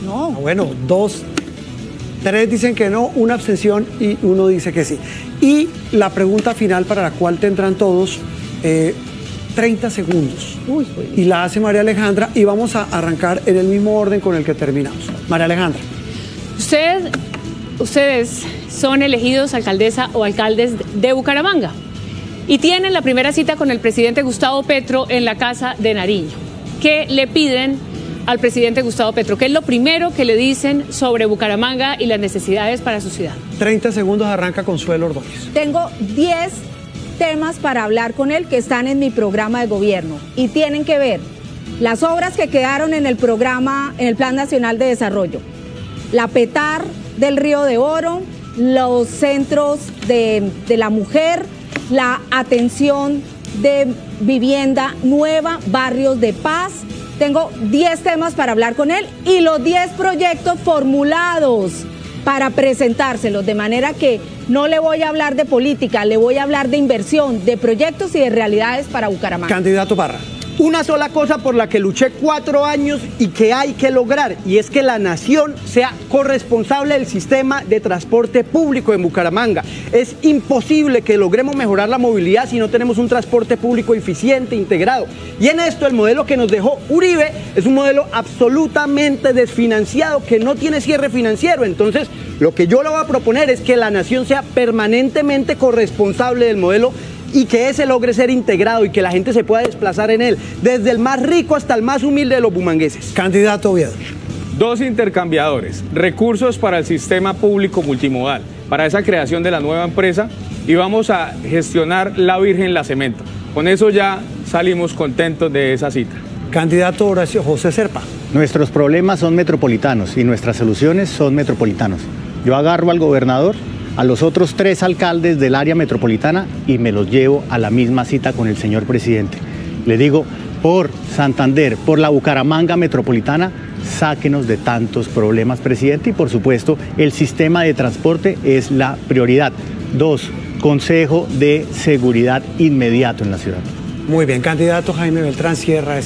No. Bueno, 2, 3 dicen que no, una abstención y uno dice que sí. Y la pregunta final para la cual tendrán todos 30 segundos. Y la hace María Alejandra y vamos a arrancar en el mismo orden con el que terminamos. María Alejandra. Ustedes son elegidos alcaldesa o alcaldes de Bucaramanga y tienen la primera cita con el presidente Gustavo Petro en la Casa de Nariño. ¿Qué le piden al presidente Gustavo Petro? ¿Qué es lo primero que le dicen sobre Bucaramanga y las necesidades para su ciudad? 30 segundos, arranca Consuelo Ordóñez. Tengo 10 temas para hablar con él que están en mi programa de gobierno y tienen que ver las obras que quedaron en el programa, en el Plan Nacional de Desarrollo, la PETAR del Río de Oro, los centros de la mujer, la atención de vivienda nueva, barrios de paz. Tengo 10 temas para hablar con él y los 10 proyectos formulados para presentárselos, de manera que no le voy a hablar de política, le voy a hablar de inversión, de proyectos y de realidades para Bucaramanga. Candidato Parra. Una sola cosa por la que luché 4 años y que hay que lograr, y es que la nación sea corresponsable del sistema de transporte público en Bucaramanga. Es imposible que logremos mejorar la movilidad si no tenemos un transporte público eficiente, integrado. Y en esto el modelo que nos dejó Uribe es un modelo absolutamente desfinanciado, que no tiene cierre financiero. Entonces, lo que yo le voy a proponer es que la nación sea permanentemente corresponsable del modelo y que ese logre ser integrado y que la gente se pueda desplazar en él, desde el más rico hasta el más humilde de los bumangueses. Candidato Oviedo. 2 intercambiadores, recursos para el sistema público multimodal, para esa creación de la nueva empresa, y vamos a gestionar la Virgen La Cemento. Con eso ya salimos contentos de esa cita. Candidato Horacio José Serpa. Nuestros problemas son metropolitanos y nuestras soluciones son metropolitanos. Yo agarro al gobernador, a los otros 3 alcaldes del área metropolitana y me los llevo a la misma cita con el señor presidente. Le digo, por Santander, por la Bucaramanga metropolitana, sáquenos de tantos problemas, presidente, y por supuesto el sistema de transporte es la prioridad. 2, Consejo de Seguridad inmediato en la ciudad. Muy bien, candidato Jaime Beltrán cierra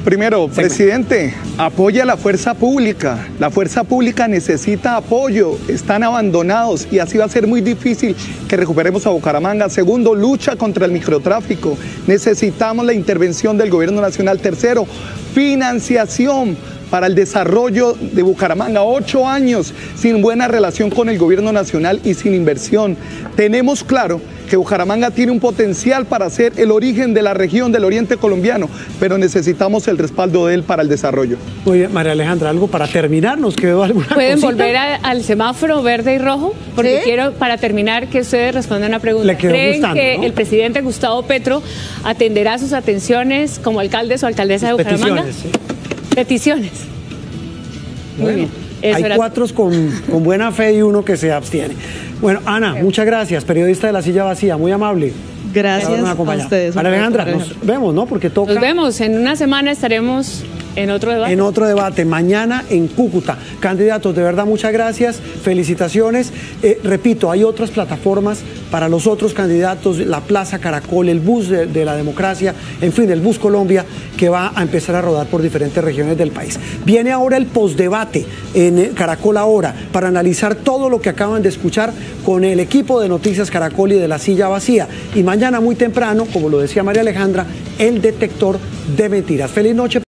Primero, presidente, apoya a la fuerza pública. La fuerza pública necesita apoyo, están abandonados y así va a ser muy difícil que recuperemos a Bucaramanga. Segundo, lucha contra el microtráfico. Necesitamos la intervención del gobierno nacional. Tercero, financiación para el desarrollo de Bucaramanga. 8 años sin buena relación con el gobierno nacional y sin inversión. Tenemos claro que Bucaramanga tiene un potencial para ser el origen de la región del oriente colombiano, pero necesitamos el respaldo de él para el desarrollo. Muy bien, María Alejandra, algo para terminar, ¿nos quedó alguna ¿Pueden cosita? volver al semáforo verde y rojo? Porque quiero, para terminar, que ustedes respondan una pregunta. Le quedó ¿Creen gustando, que ¿no? el presidente Gustavo Petro atenderá sus atenciones como alcaldes o alcaldesa de Bucaramanga? Peticiones, Peticiones. Muy bien. Eso Hay era 4 con buena fe y 1 que se abstiene. Bueno, Ana, muchas gracias, periodista de La Silla Vacía, muy amable. Gracias a ustedes. María Alejandra, nos vemos, ¿no? Porque toca... Nos vemos, en una semana estaremos en otro debate. En otro debate, mañana en Cúcuta. Candidatos, de verdad, muchas gracias, felicitaciones. Repito, hay otras plataformas para los otros candidatos, la Plaza Caracol, el Bus de la Democracia, en fin, el Bus Colombia, que va a empezar a rodar por diferentes regiones del país. Viene ahora el postdebate en Caracol Ahora, para analizar todo lo que acaban de escuchar con el equipo de Noticias Caracol y de La Silla Vacía. Y mañana muy temprano, como lo decía María Alejandra, el detector de mentiras. Feliz noche.